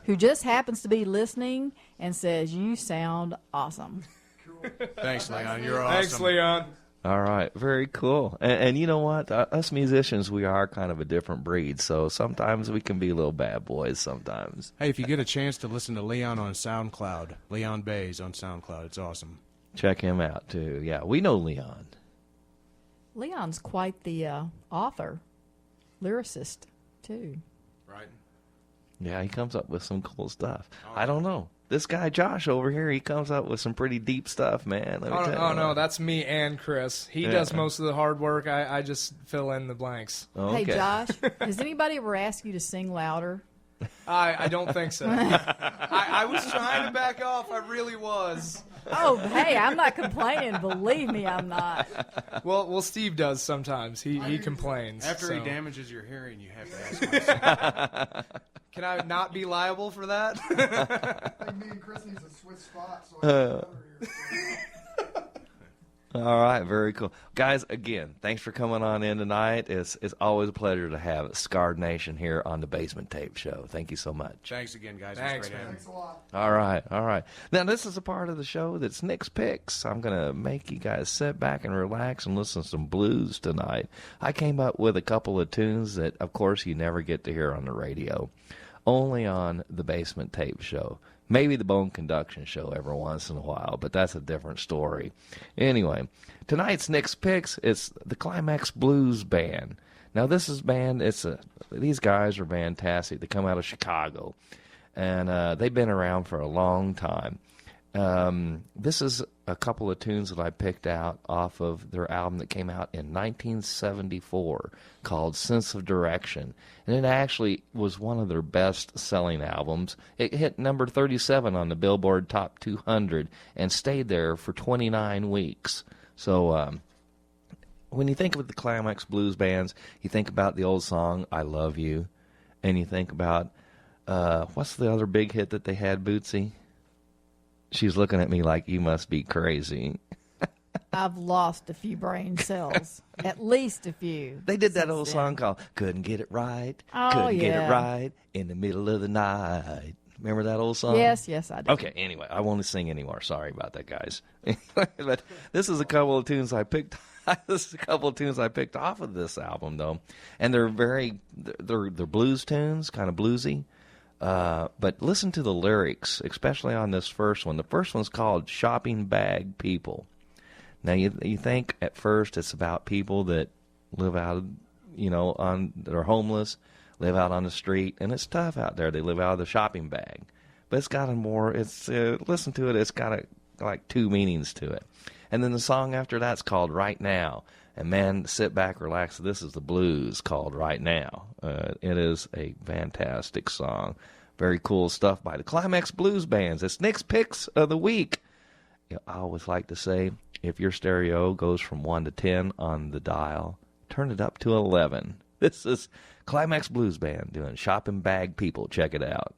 who just happens to be listening and says, you sound awesome. Cool. Thanks, Leon. You're awesome. Thanks, Leon. All right. Very cool. And you know what? Us musicians, we are kind of a different breed, so sometimes we can be little bad boys sometimes. Hey, if you get a chance to listen to Leon on SoundCloud, Leon Bays on SoundCloud, it's awesome. Check him out, too. Yeah, we know Leon. Leon's quite the author, lyricist, too. Right. Yeah, he comes up with some cool stuff. I don't know. This guy Josh over here, he comes up with some pretty deep stuff, man. Let me tell you. Oh no, that's me and Chris. He does most of the hard work. I just fill in the blanks. Okay. Hey, Josh, has anybody ever asked you to sing louder? I don't think so. I was trying to back off. I really was. Oh, hey, I'm not complaining. Believe me, I'm not. Well, Steve does sometimes. He complains. After he so. damages your hearing, you have to ask him. Can I not be liable for that? I think me and Chris needs to switch spots. So All right, very cool. Guys, again, thanks for coming on in tonight. It's always a pleasure to have Scarred Nation here on the Basement Tape Show. Thank you so much. Thanks again, guys. Thanks, it was great man. thanks a lot. All right. Now, this is a part of the show that's Nick's Picks. I'm going to make you guys sit back and relax and listen to some blues tonight. I came up with a couple of tunes that, of course, you never get to hear on the radio, only on the Basement Tape Show. Maybe the Bone Conduction Show every once in a while, but that's a different story. Anyway, tonight's Nick's Picks, it's the Climax Blues Band. Now, this is band, these guys are fantastic. They come out of Chicago, and they've been around for a long time. This is a couple of tunes that I picked out off of their album that came out in 1974 called Sense of Direction. And it actually was one of their best-selling albums. It hit number 37 on the Billboard Top 200 and stayed there for 29 weeks. So when you think of the Climax Blues Bands, you think about the old song, I Love You, and you think about, what's the other big hit that they had, Bootsy? She's looking at me like, you must be crazy. I've lost a few brain cells. At least a few. They did that old song called Couldn't Get It Right, Oh, Couldn't Get yeah. It Right in the Middle of the Night. Remember that old song? Yes, I do. Okay, anyway, I won't sing anymore. Sorry about that, guys. But this is a couple of tunes I picked. This is a couple of tunes I picked off of this album, though. And they're they're blues tunes, kind of bluesy. But listen to the lyrics, especially on this first one. The first one's called Shopping Bag People. Now, you think at first it's about people that live out, they're homeless, live out on the street, and it's tough out there. They live out of the shopping bag. But it's got listen to it, it's got like two meanings to it. And then the song after that's called Right Now. And man, sit back, relax. This is the blues called Right Now. It is a fantastic song. Very cool stuff by the Climax Blues Bands. It's Nick's Picks of the Week. I always like to say, if your stereo goes from 1 to 10 on the dial, turn it up to 11. This is Climax Blues Band doing Shopping Bag People. Check it out.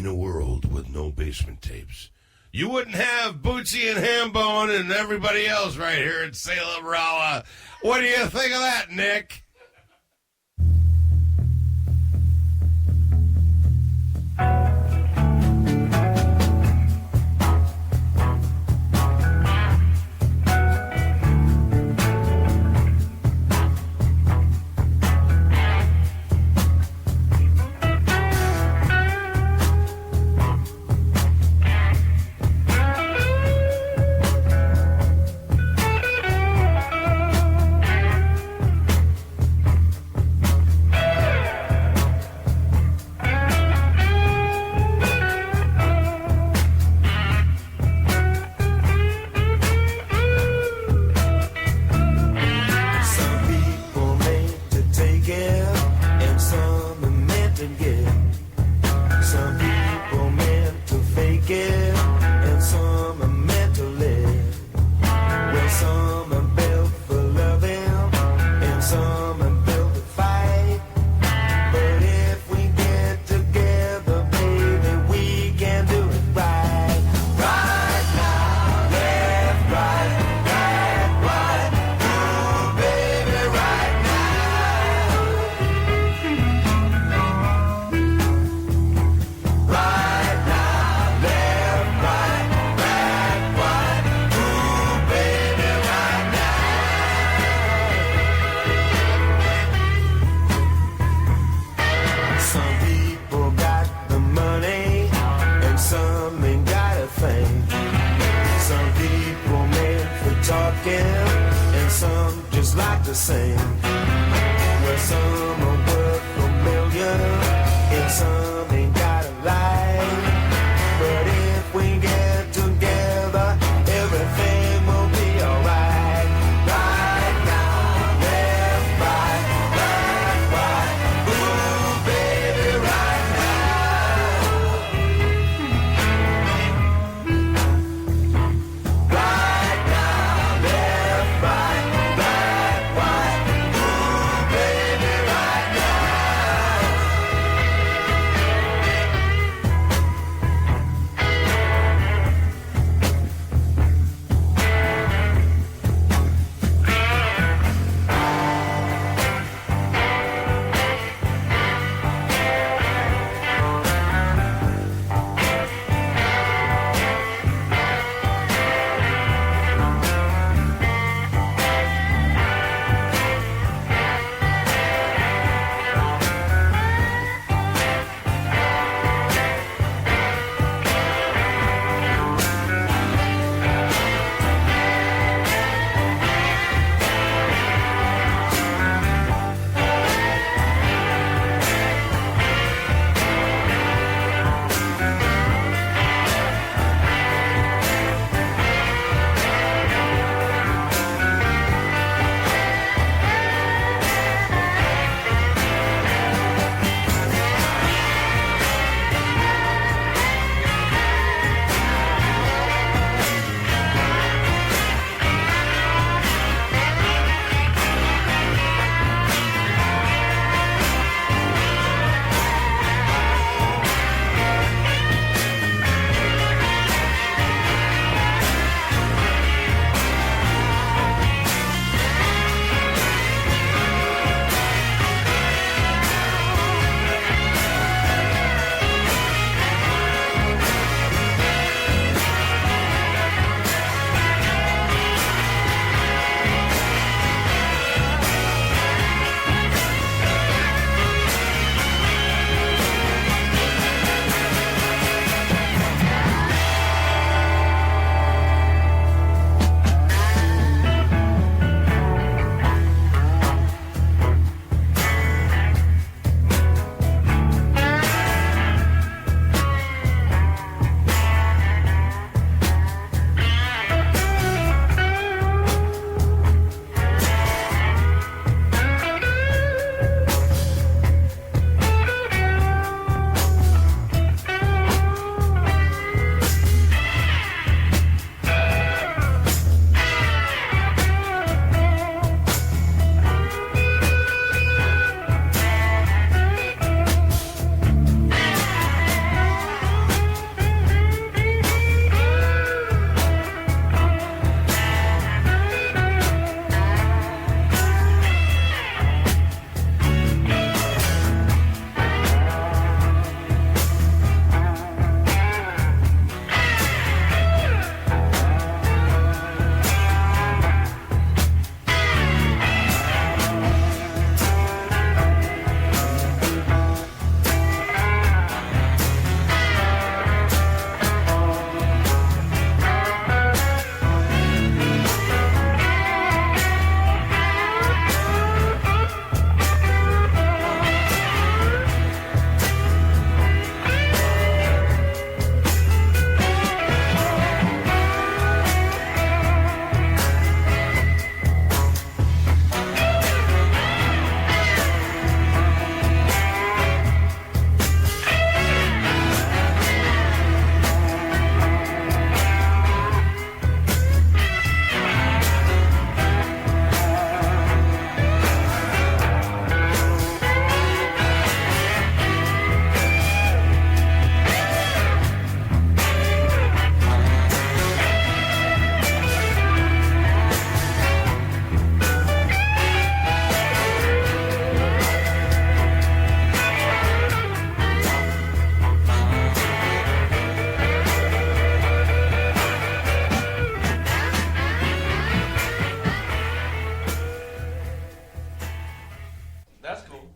a world with no basement tapes, you wouldn't have Bootsy and Hambone and everybody else right here in Salem, Rolla. What do you think of that, Nick?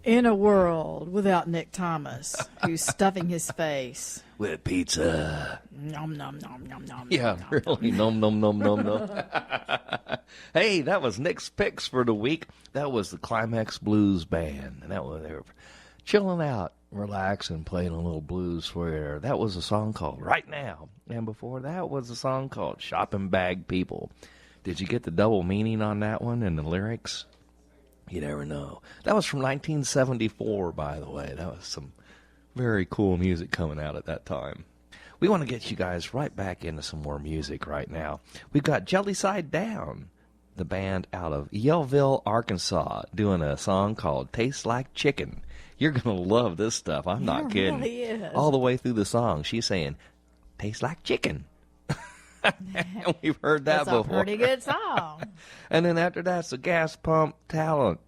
In a world without Nick Thomas, who's stuffing his face with pizza. Nom nom nom nom nom. Yeah, nom, really. Nom nom nom nom nom. Hey, that was Nick's picks for the week. That was the Climax Blues Band, and that was they were chilling out, relaxing, playing a little blues for you. That was a song called Right Now, and before that was a song called Shopping Bag People. Did you get the double meaning on that one and the lyrics? You never know. That was from 1974, by the way. That was some very cool music coming out at that time. We want to get you guys right back into some more music right now. We've got JellySide Downe, the band out of Yellville, Arkansas, doing a song called Tastes Like Chicken. You're going to love this stuff. I'm not kidding. Really is. All the way through the song, she's saying, tastes like chicken. We've heard that before. That's a pretty good song. And then after that's the Gas Pump Talent,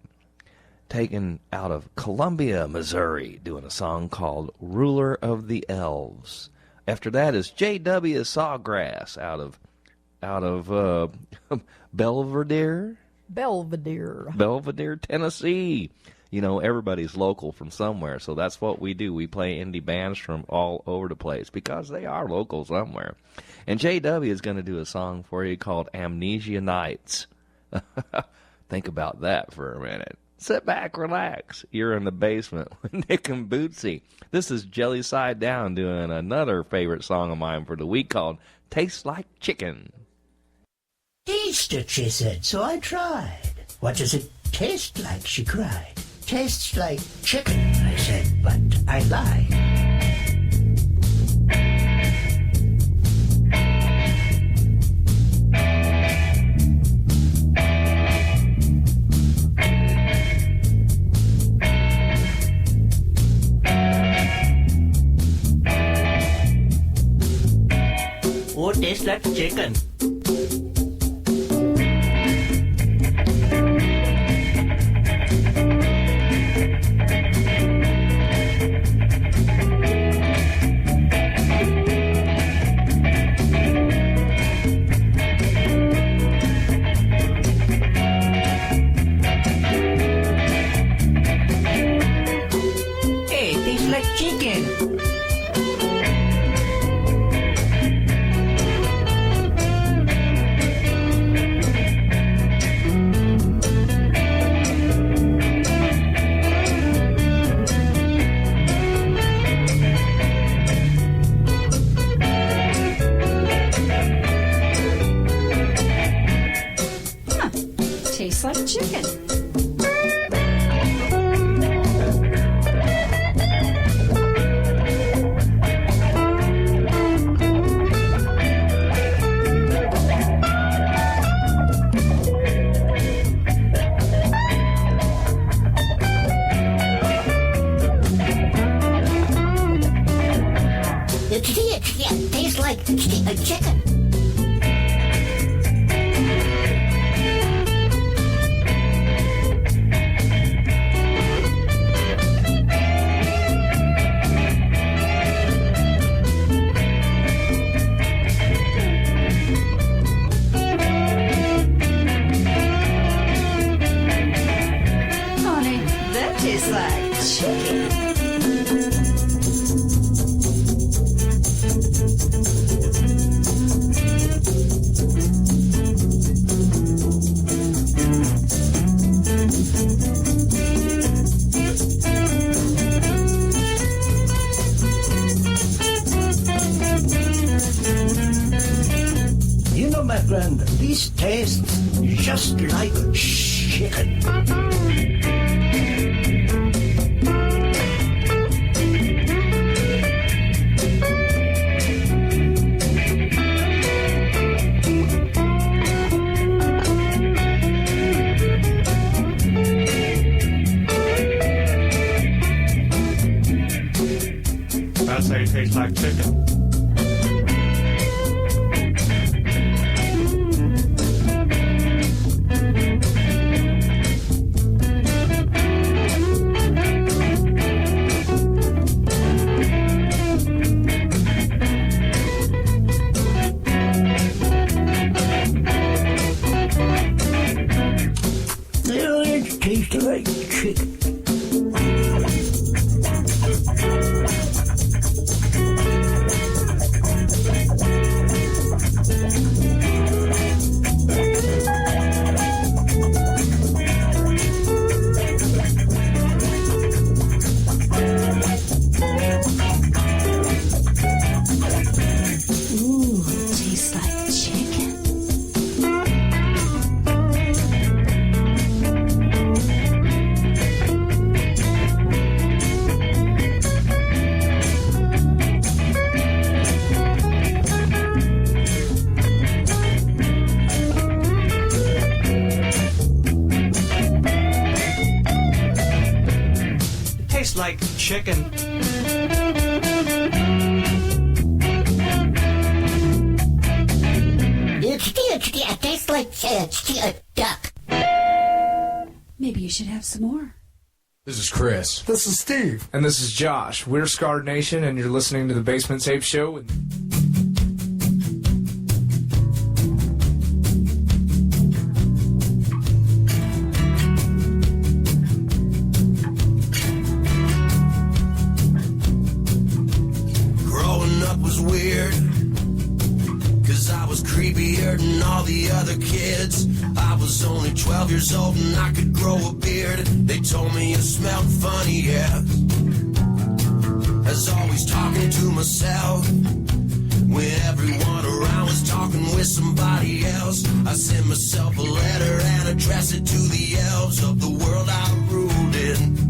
taken out of Columbia, Missouri, doing a song called Ruler of the Elves. After that is J.W. Sawgrass out of Belvedere, Tennessee. You know, everybody's local from somewhere, so that's what we do. We play indie bands from all over the place because they are local somewhere. And JW is going to do a song for you called Amnesia Nights. Think about that for a minute. Sit back, relax. You're in the basement with Nick and Bootsy. This is JellySide Downe doing another favorite song of mine for the week called Tastes Like Chicken. Taste it, she said, so I tried. What does it taste like, she cried. Tastes like chicken, I said, but I lied. Oh, tastes like chicken. Tastes like chicken. It tastes like chicken. Honey, that tastes like chicken. You know, my friend, these taste just like chicken. That's how it tastes like chicken. It tastes like chicken. tastes like chicken. It tastes like a duck. Maybe you should have some more. This is Chris. This is Steve. And this is Josh. We're Scarred Nation, and you're listening to the Basement Tape Show with... Growing up was weird, 'cause I was creepier than all the other kids. I was only 12 years old and I could grow a beard. They told me I smelled funny, yeah. As always talking to myself, when everyone around was talking with somebody else. I sent myself a letter and addressed it to the elves of the world I ruled in.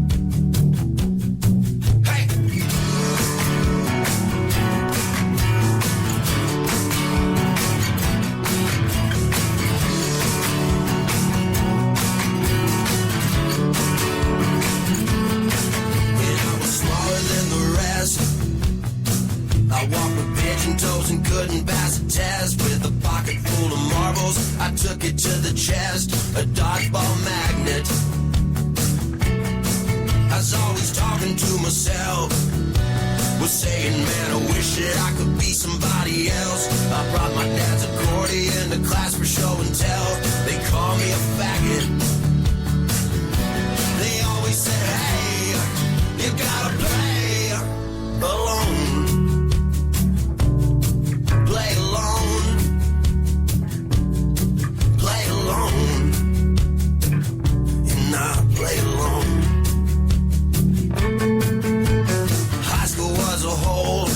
I walked with pigeon toes and couldn't pass a test. With a pocket full of marbles, I took it to the chest. A dodgeball magnet. I was always talking to myself, was saying, man, I wish that I could be somebody else. I brought my dad's accordion to class for show and tell. They call me a faggot. They always said, hey, you gotta play alone. Play alone. Play alone. And I play alone. High school was a hole,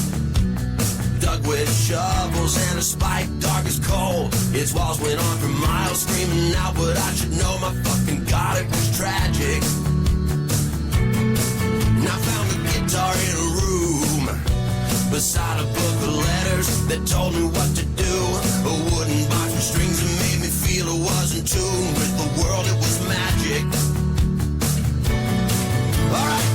dug with shovels and a spike dark as coal. Its walls went on for miles, screaming out, but I should know, my fucking God, it was tragic. And I found a guitar in a room beside a book of letters that told me what to do. A wooden box with strings that made me feel I was in tune with the world. It was magic. All right.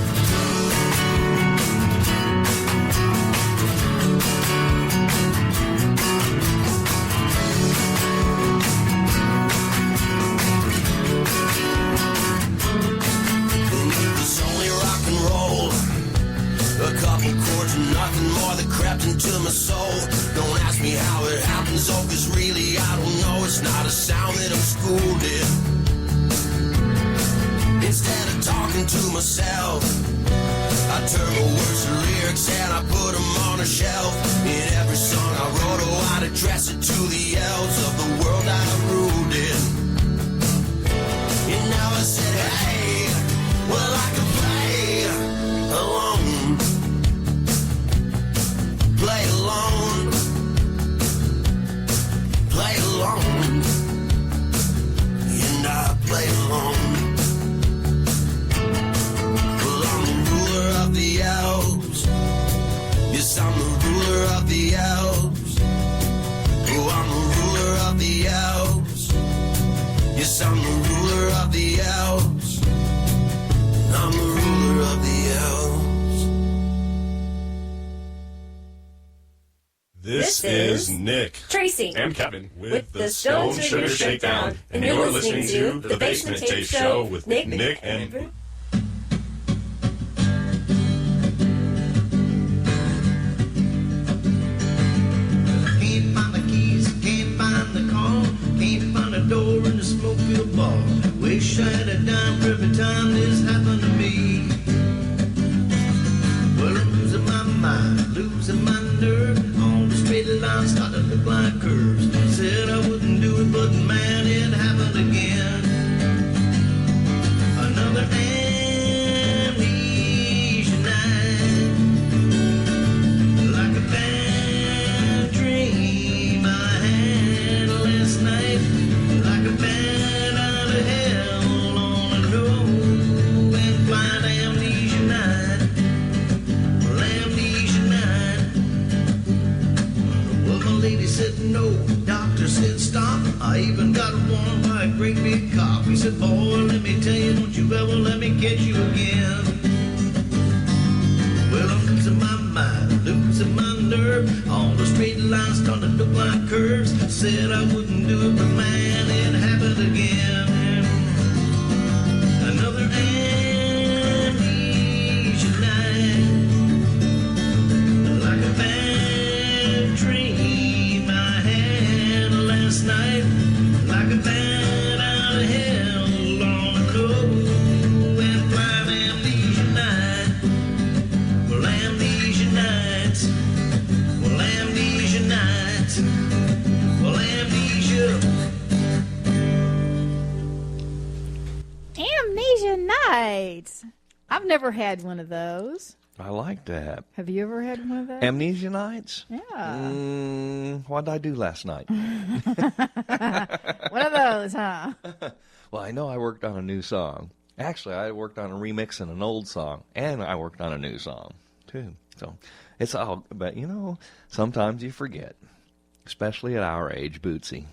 And it was only rock and roll. A couple chords and nothing more that crept into my soul. Don't ask me how it happens, oh, 'cause really I don't know. It's not a sound that I'm schooled in. Instead of talking to myself, I turn my words to lyrics and I put them on a shelf. In every song I wrote, oh, I'd address it to the elves of the world I ruled in. And now I said, hey, well, I can play alone. Play alone. Play alone. And I play alone. Well, I'm the ruler of the elves. Yes, I'm the ruler of the elves. Oh, I'm the ruler of the elves. Yes, I'm the ruler of the elves. I'm the ruler of the elves. This is Nick, Tracy, and Kevin with the Stone Sugar Shakedown, and you're listening to the Basement Tape Show with Nick and... Can't find the keys, can't find the call, can't find the door in the smoke-filled bar. Wish I had a dime for every time this happened to me. Well, I'm losing my mind, losing my nerve. All the straight lines start to look like curves. Said I wouldn't do it, but man, it happened again. Another amnesia night. Like a bad dream I had last night. Like a bad out of hell on a low and blind amnesia night. Amnesia night. Well, my lady said no, doctor said stop. I even got warned by a great big cop. He said, boy, let me tell you, don't you ever let me catch you again. losing my mind, losing my nerve. All the straight lines start to look like curves. Said I wouldn't do it, but man, it happened again. Another amnesia night, like a bad dream I had last night, like a bat out of hell on a low and blind amnesia night. Well, amnesia nights, well, amnesia nights, well, amnesia. Amnesia nights. I've never had one of those. I like that. Have you ever had one of those? Amnesia nights? Yeah. What did I do last night? One of those, huh? Well, I know I worked on a new song. Actually, I worked on a remix in an old song, and I worked on a new song, too. So it's all, but you know, sometimes you forget, especially at our age, Bootsy.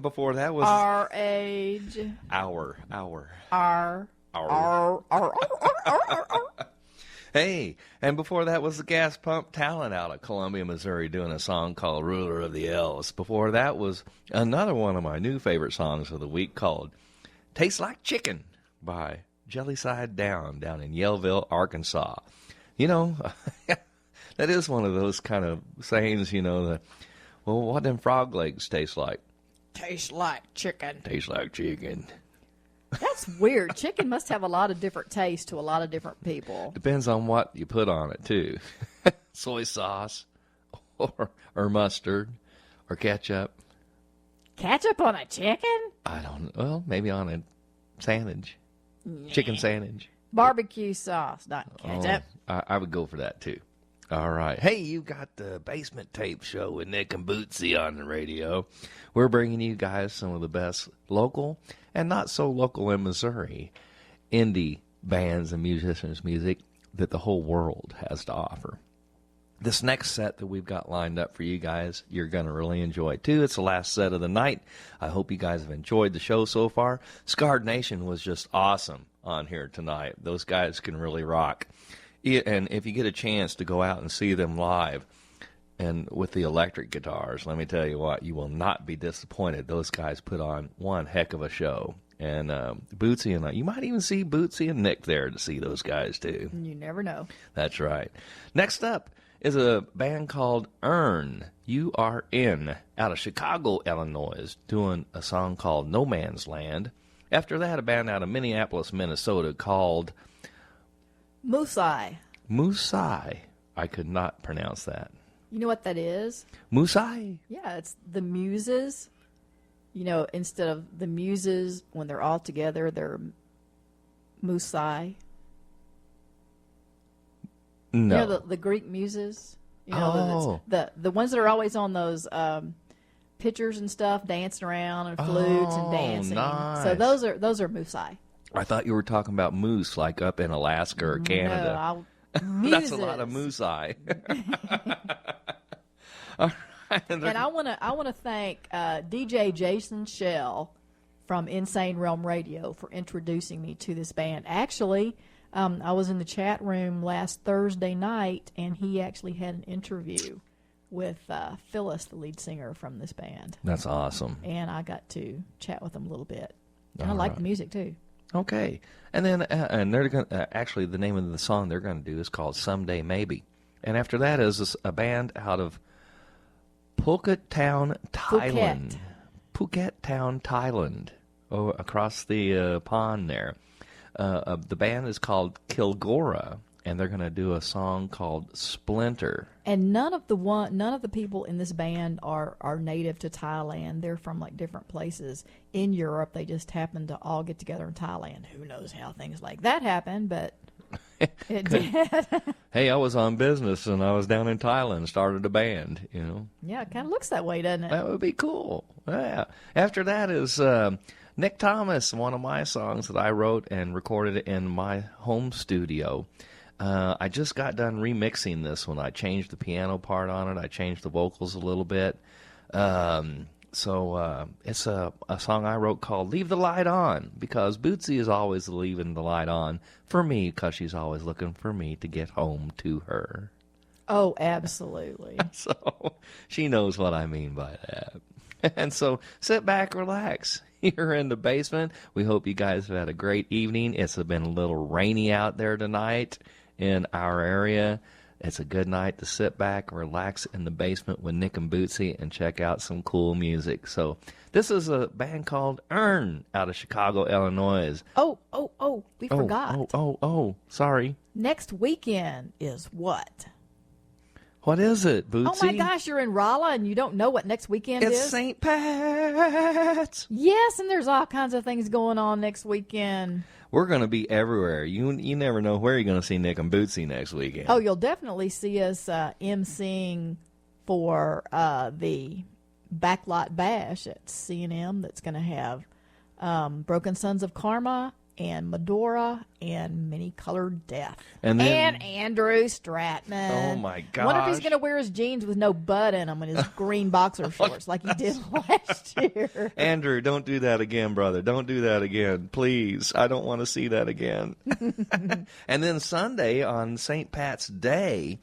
Before that was Our age. Our. Hey, and before that was the Gas Pump Talent out of Columbia, Missouri, doing a song called Ruler of the Elves. Before that was another one of my new favorite songs of the week called Tastes Like Chicken by JellySide Downe down in Yellville, Arkansas. You know, that is one of those kind of sayings, you know, that, well, what them frog legs taste like? Tastes like chicken. Tastes like chicken. That's weird. Chicken must have a lot of different tastes to a lot of different people. Depends on what you put on it, too. Soy sauce or mustard or ketchup. Ketchup on a chicken? I don't know. Well, maybe on a sandwich. Chicken sandwich. Barbecue sauce, not ketchup. Oh, I would go for that, too. All right. Hey, you got the Basement Tape Show with Nick and Bootsy on the radio. We're bringing you guys some of the best local and not so local in Missouri indie bands and musicians' music that the whole world has to offer. This next set that we've got lined up for you guys, you're going to really enjoy, too. It's the last set of the night. I hope you guys have enjoyed the show so far. Scarred Nation was just awesome on here tonight. Those guys can really rock. And if you get a chance to go out and see them live and with the electric guitars, let me tell you what, you will not be disappointed. Those guys put on one heck of a show. And Bootsy and you might even see Bootsy and Nick there to see those guys, too. You never know. That's right. Next up is a band called URN, U-R-N, out of Chicago, Illinois, doing a song called No Man's Land. After that, a band out of Minneapolis, Minnesota called Mousai. Mousai. I could not pronounce that. You know what that is? Mousai? Yeah, it's the Muses. You know, instead of the Muses, when they're all together, they're Mousai. No. You know, the Greek Muses? You know, the ones that are always on those pictures and stuff, dancing around and flutes and dancing. Nice. So those are Mousai. I thought you were talking about moose, like up in Alaska or Canada. No, that's a lot of moosei. And I want to thank DJ Jason Shell from Insane Realm Radio for introducing me to this band. Actually, I was in the chat room last Thursday night, and he actually had an interview with Phyllis, the lead singer from this band. That's awesome. And I got to chat with him a little bit. And I like the music, too. Okay. And then and they're going actually, the name of the song they're going to do is called Someday Maybe. And after that is a band out of Phuket Town, Thailand. Phuket Town, Thailand. Oh, across the pond there. The band is called Kilgora, and they're going to do a song called Splinter. And none of the people in this band are native to Thailand. They're from like different places in Europe. They just happen to all get together in Thailand. Who knows how things like that happen, but it did. Hey, I was on business and I was down in Thailand, started a band, you know. Yeah, it kind of looks that way, doesn't it? That would be cool. Yeah. After that is Nick Thomas, one of my songs that I wrote and recorded in my home studio. I just got done remixing this one. I changed the piano part on it. I changed the vocals a little bit. So it's a song I wrote called Leave the Light On, because Bootsy is always leaving the light on for me, because she's always looking for me to get home to her. Oh, absolutely. So she knows what I mean by that. And so sit back, relax. Here in the basement. We hope you guys have had a great evening. It's been a little rainy out there tonight in our area. It's a good night to sit back and relax in the basement with Nick and Bootsy and check out some cool music. So this is a band called URN out of Chicago, Illinois. Oh, we forgot. Sorry. Next weekend is what? What is it, Bootsy? Oh, my gosh, you're in Rolla and you don't know what next weekend is? It's St. Pat's. Yes, and there's all kinds of things going on next weekend. We're going to be everywhere. You never know where you're going to see Nick and Bootsy next weekend. Oh, you'll definitely see us emceeing for the Backlot Bash at C&M that's going to have Broken Sons of Karma and Medora and Many Colored Death. And Andrew Stratman. Oh, my gosh. I wonder if he's going to wear his jeans with no butt in them and his green boxer shorts like he did last year. Andrew, don't do that again, brother. Don't do that again. Please. I don't want to see that again. And then Sunday on St. Pat's Day,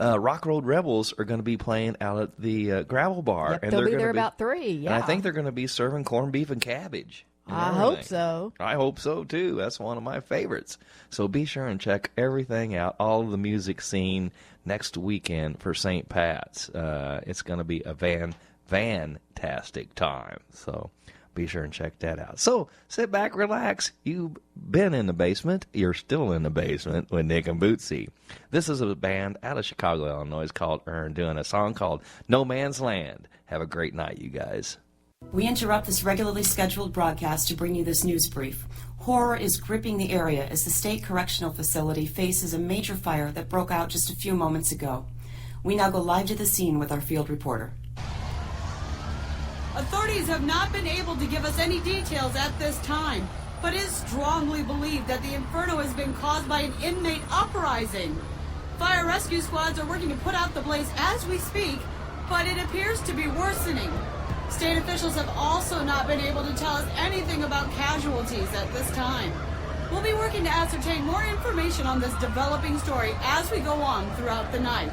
Rock Road Rebels are going to be playing out at the Gravel Bar. Yep, and they'll be there about 3, yeah. And I think they're going to be serving corned beef and cabbage. I hope so. I hope so, too. That's one of my favorites. So be sure and check everything out, all of the music scene next weekend for St. Pat's. It's going to be a fantastic time. So be sure and check that out. So sit back, relax. You've been in the basement. You're still in the basement with Nick and Bootsy. This is a band out of Chicago, Illinois called URN, doing a song called No Man's Land. Have a great night, you guys. We interrupt this regularly scheduled broadcast to bring you this news brief. Horror is gripping the area as the state correctional facility faces a major fire that broke out just a few moments ago. We now go live to the scene with our field reporter. Authorities have not been able to give us any details at this time, but it is strongly believed that the inferno has been caused by an inmate uprising. Fire rescue squads are working to put out the blaze as we speak, but it appears to be worsening. State officials have also not been able to tell us anything about casualties at this time. We'll be working to ascertain more information on this developing story as we go on throughout the night.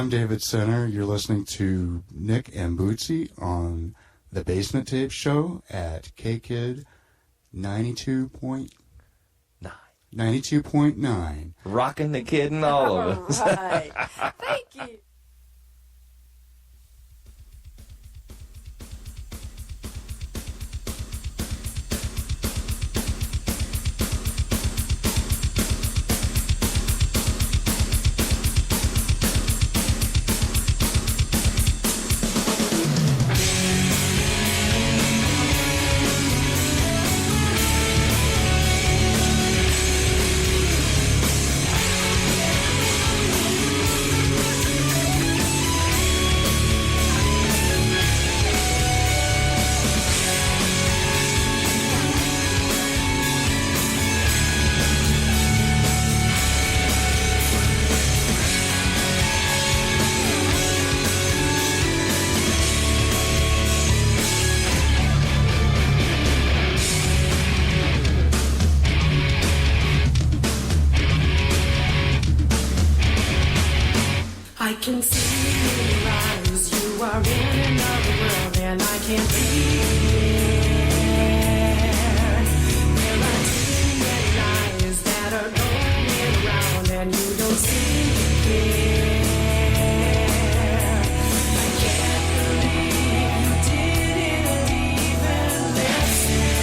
I'm David Sinner. You're listening to Nick and Bootsy on the Basement Tape Show at KKID 92.9. Rocking the kid and all of us. All right. Thank you. I can see in your eyes you are in another world and I can't be there. There are too many lies that are going around and you don't seem to care. I can't believe you didn't even listen.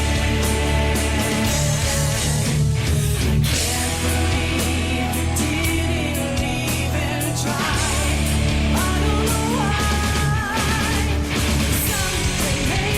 I can't believe you didn't even try. I don't know why. Something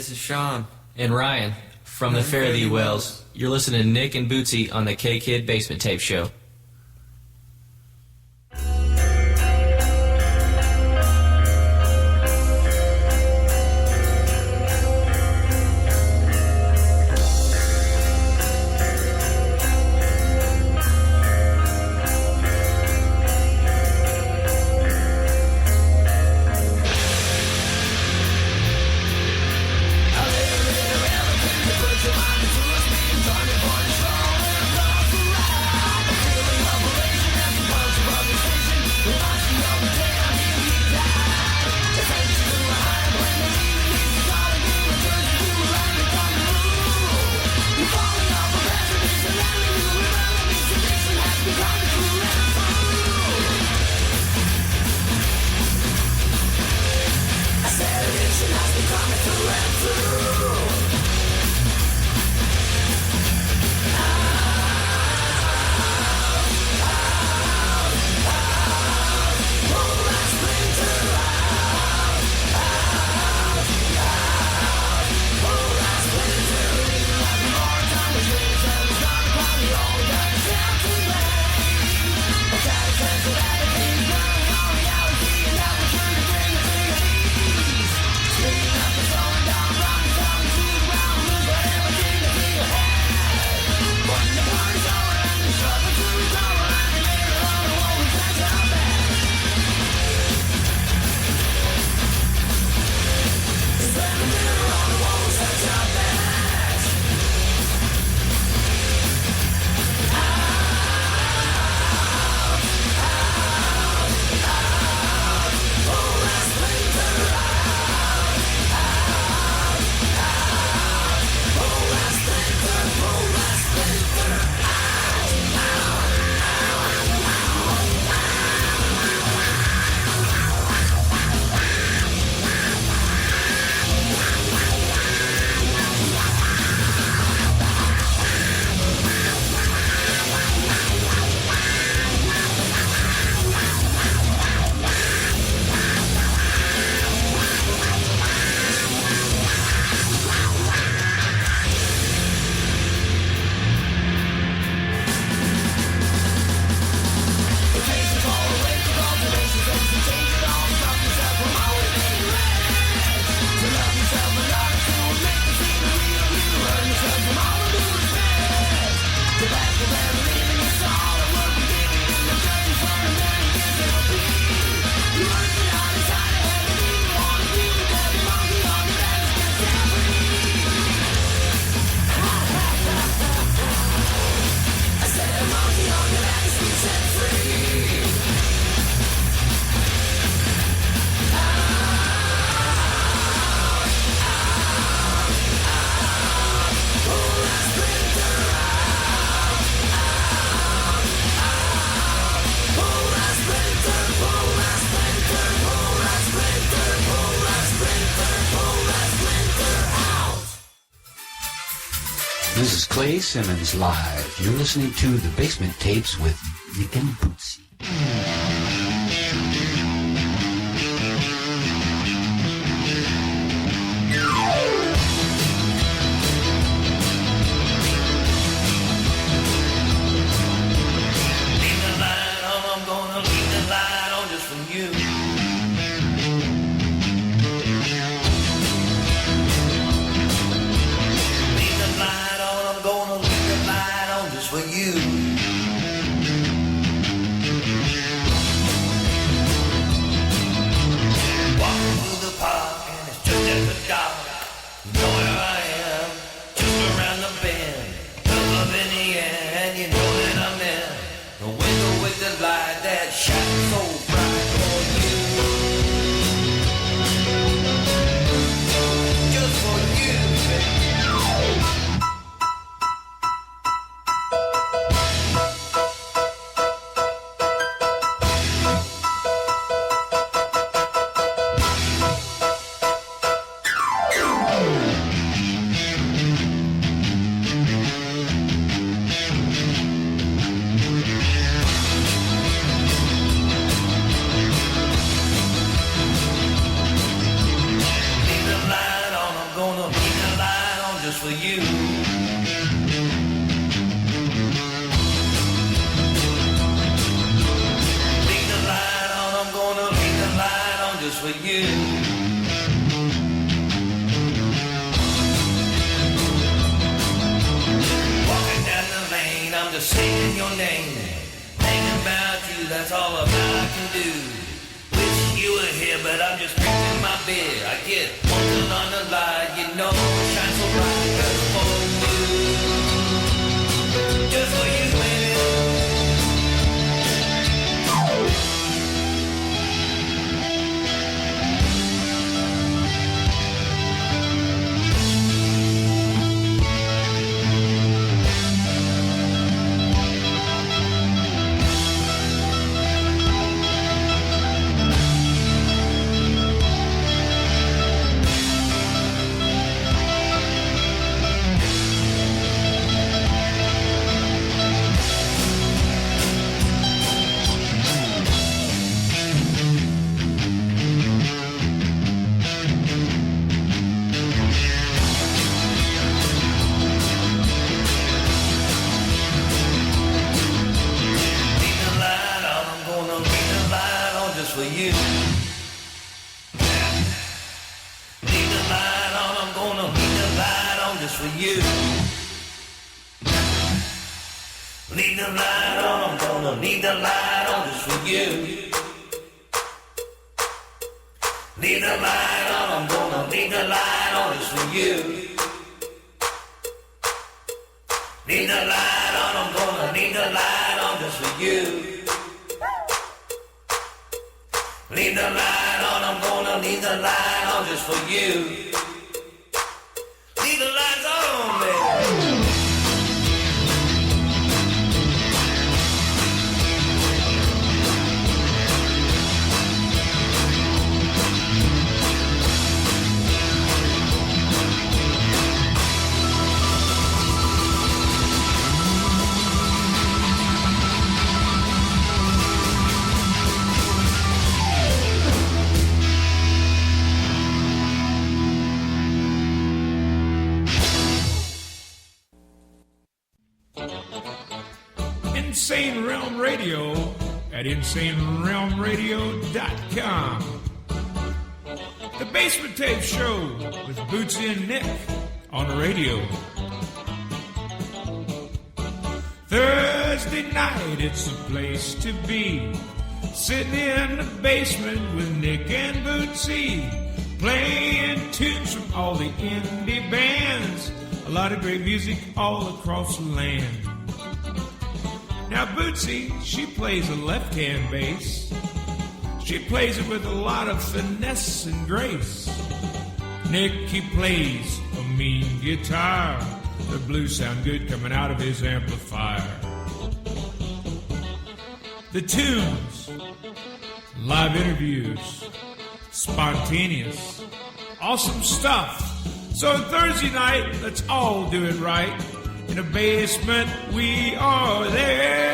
this is Sean and Ryan from the Fare Thee Wells. You're listening to Nick and Bootsy on the K-Kid Basement Tape Show. This is Clay Simmons live. You're listening to The Basement Tapes with Nick and Bootsy. for you. Walking down the lane, I'm just singing your name. Thinking about you, that's all I can do. Wish you were here, but I'm just drinking my beer. I get one till on the light, you know, shine so bright just for you. Just for you, baby. For you. Leave the light on, I'm gonna leave the light on just for you. Leave the light on, I'm gonna leave the light on just for you. Leave the light on, I'm gonna leave the light on just for you. Leave the light on, I'm gonna leave the light on just for you. Leave the light on, I'm gonna leave the light on just for you. Leave the lights on, baby. Insane Realm Radio at InsaneRealmRadio.com. The Basement Tape Show with Bootsy and Nick on the radio. Thursday night, it's a place to be. Sitting in the basement with Nick and Bootsy, playing tunes from all the indie bands. A lot of great music all across the land. Now Bootsy, she plays a left-hand bass. She plays it with a lot of finesse and grace. Nick, he plays a mean guitar. The blues sound good coming out of his amplifier. The tunes, live interviews, spontaneous, awesome stuff. So Thursday night, let's all do it right. In a basement, we are there.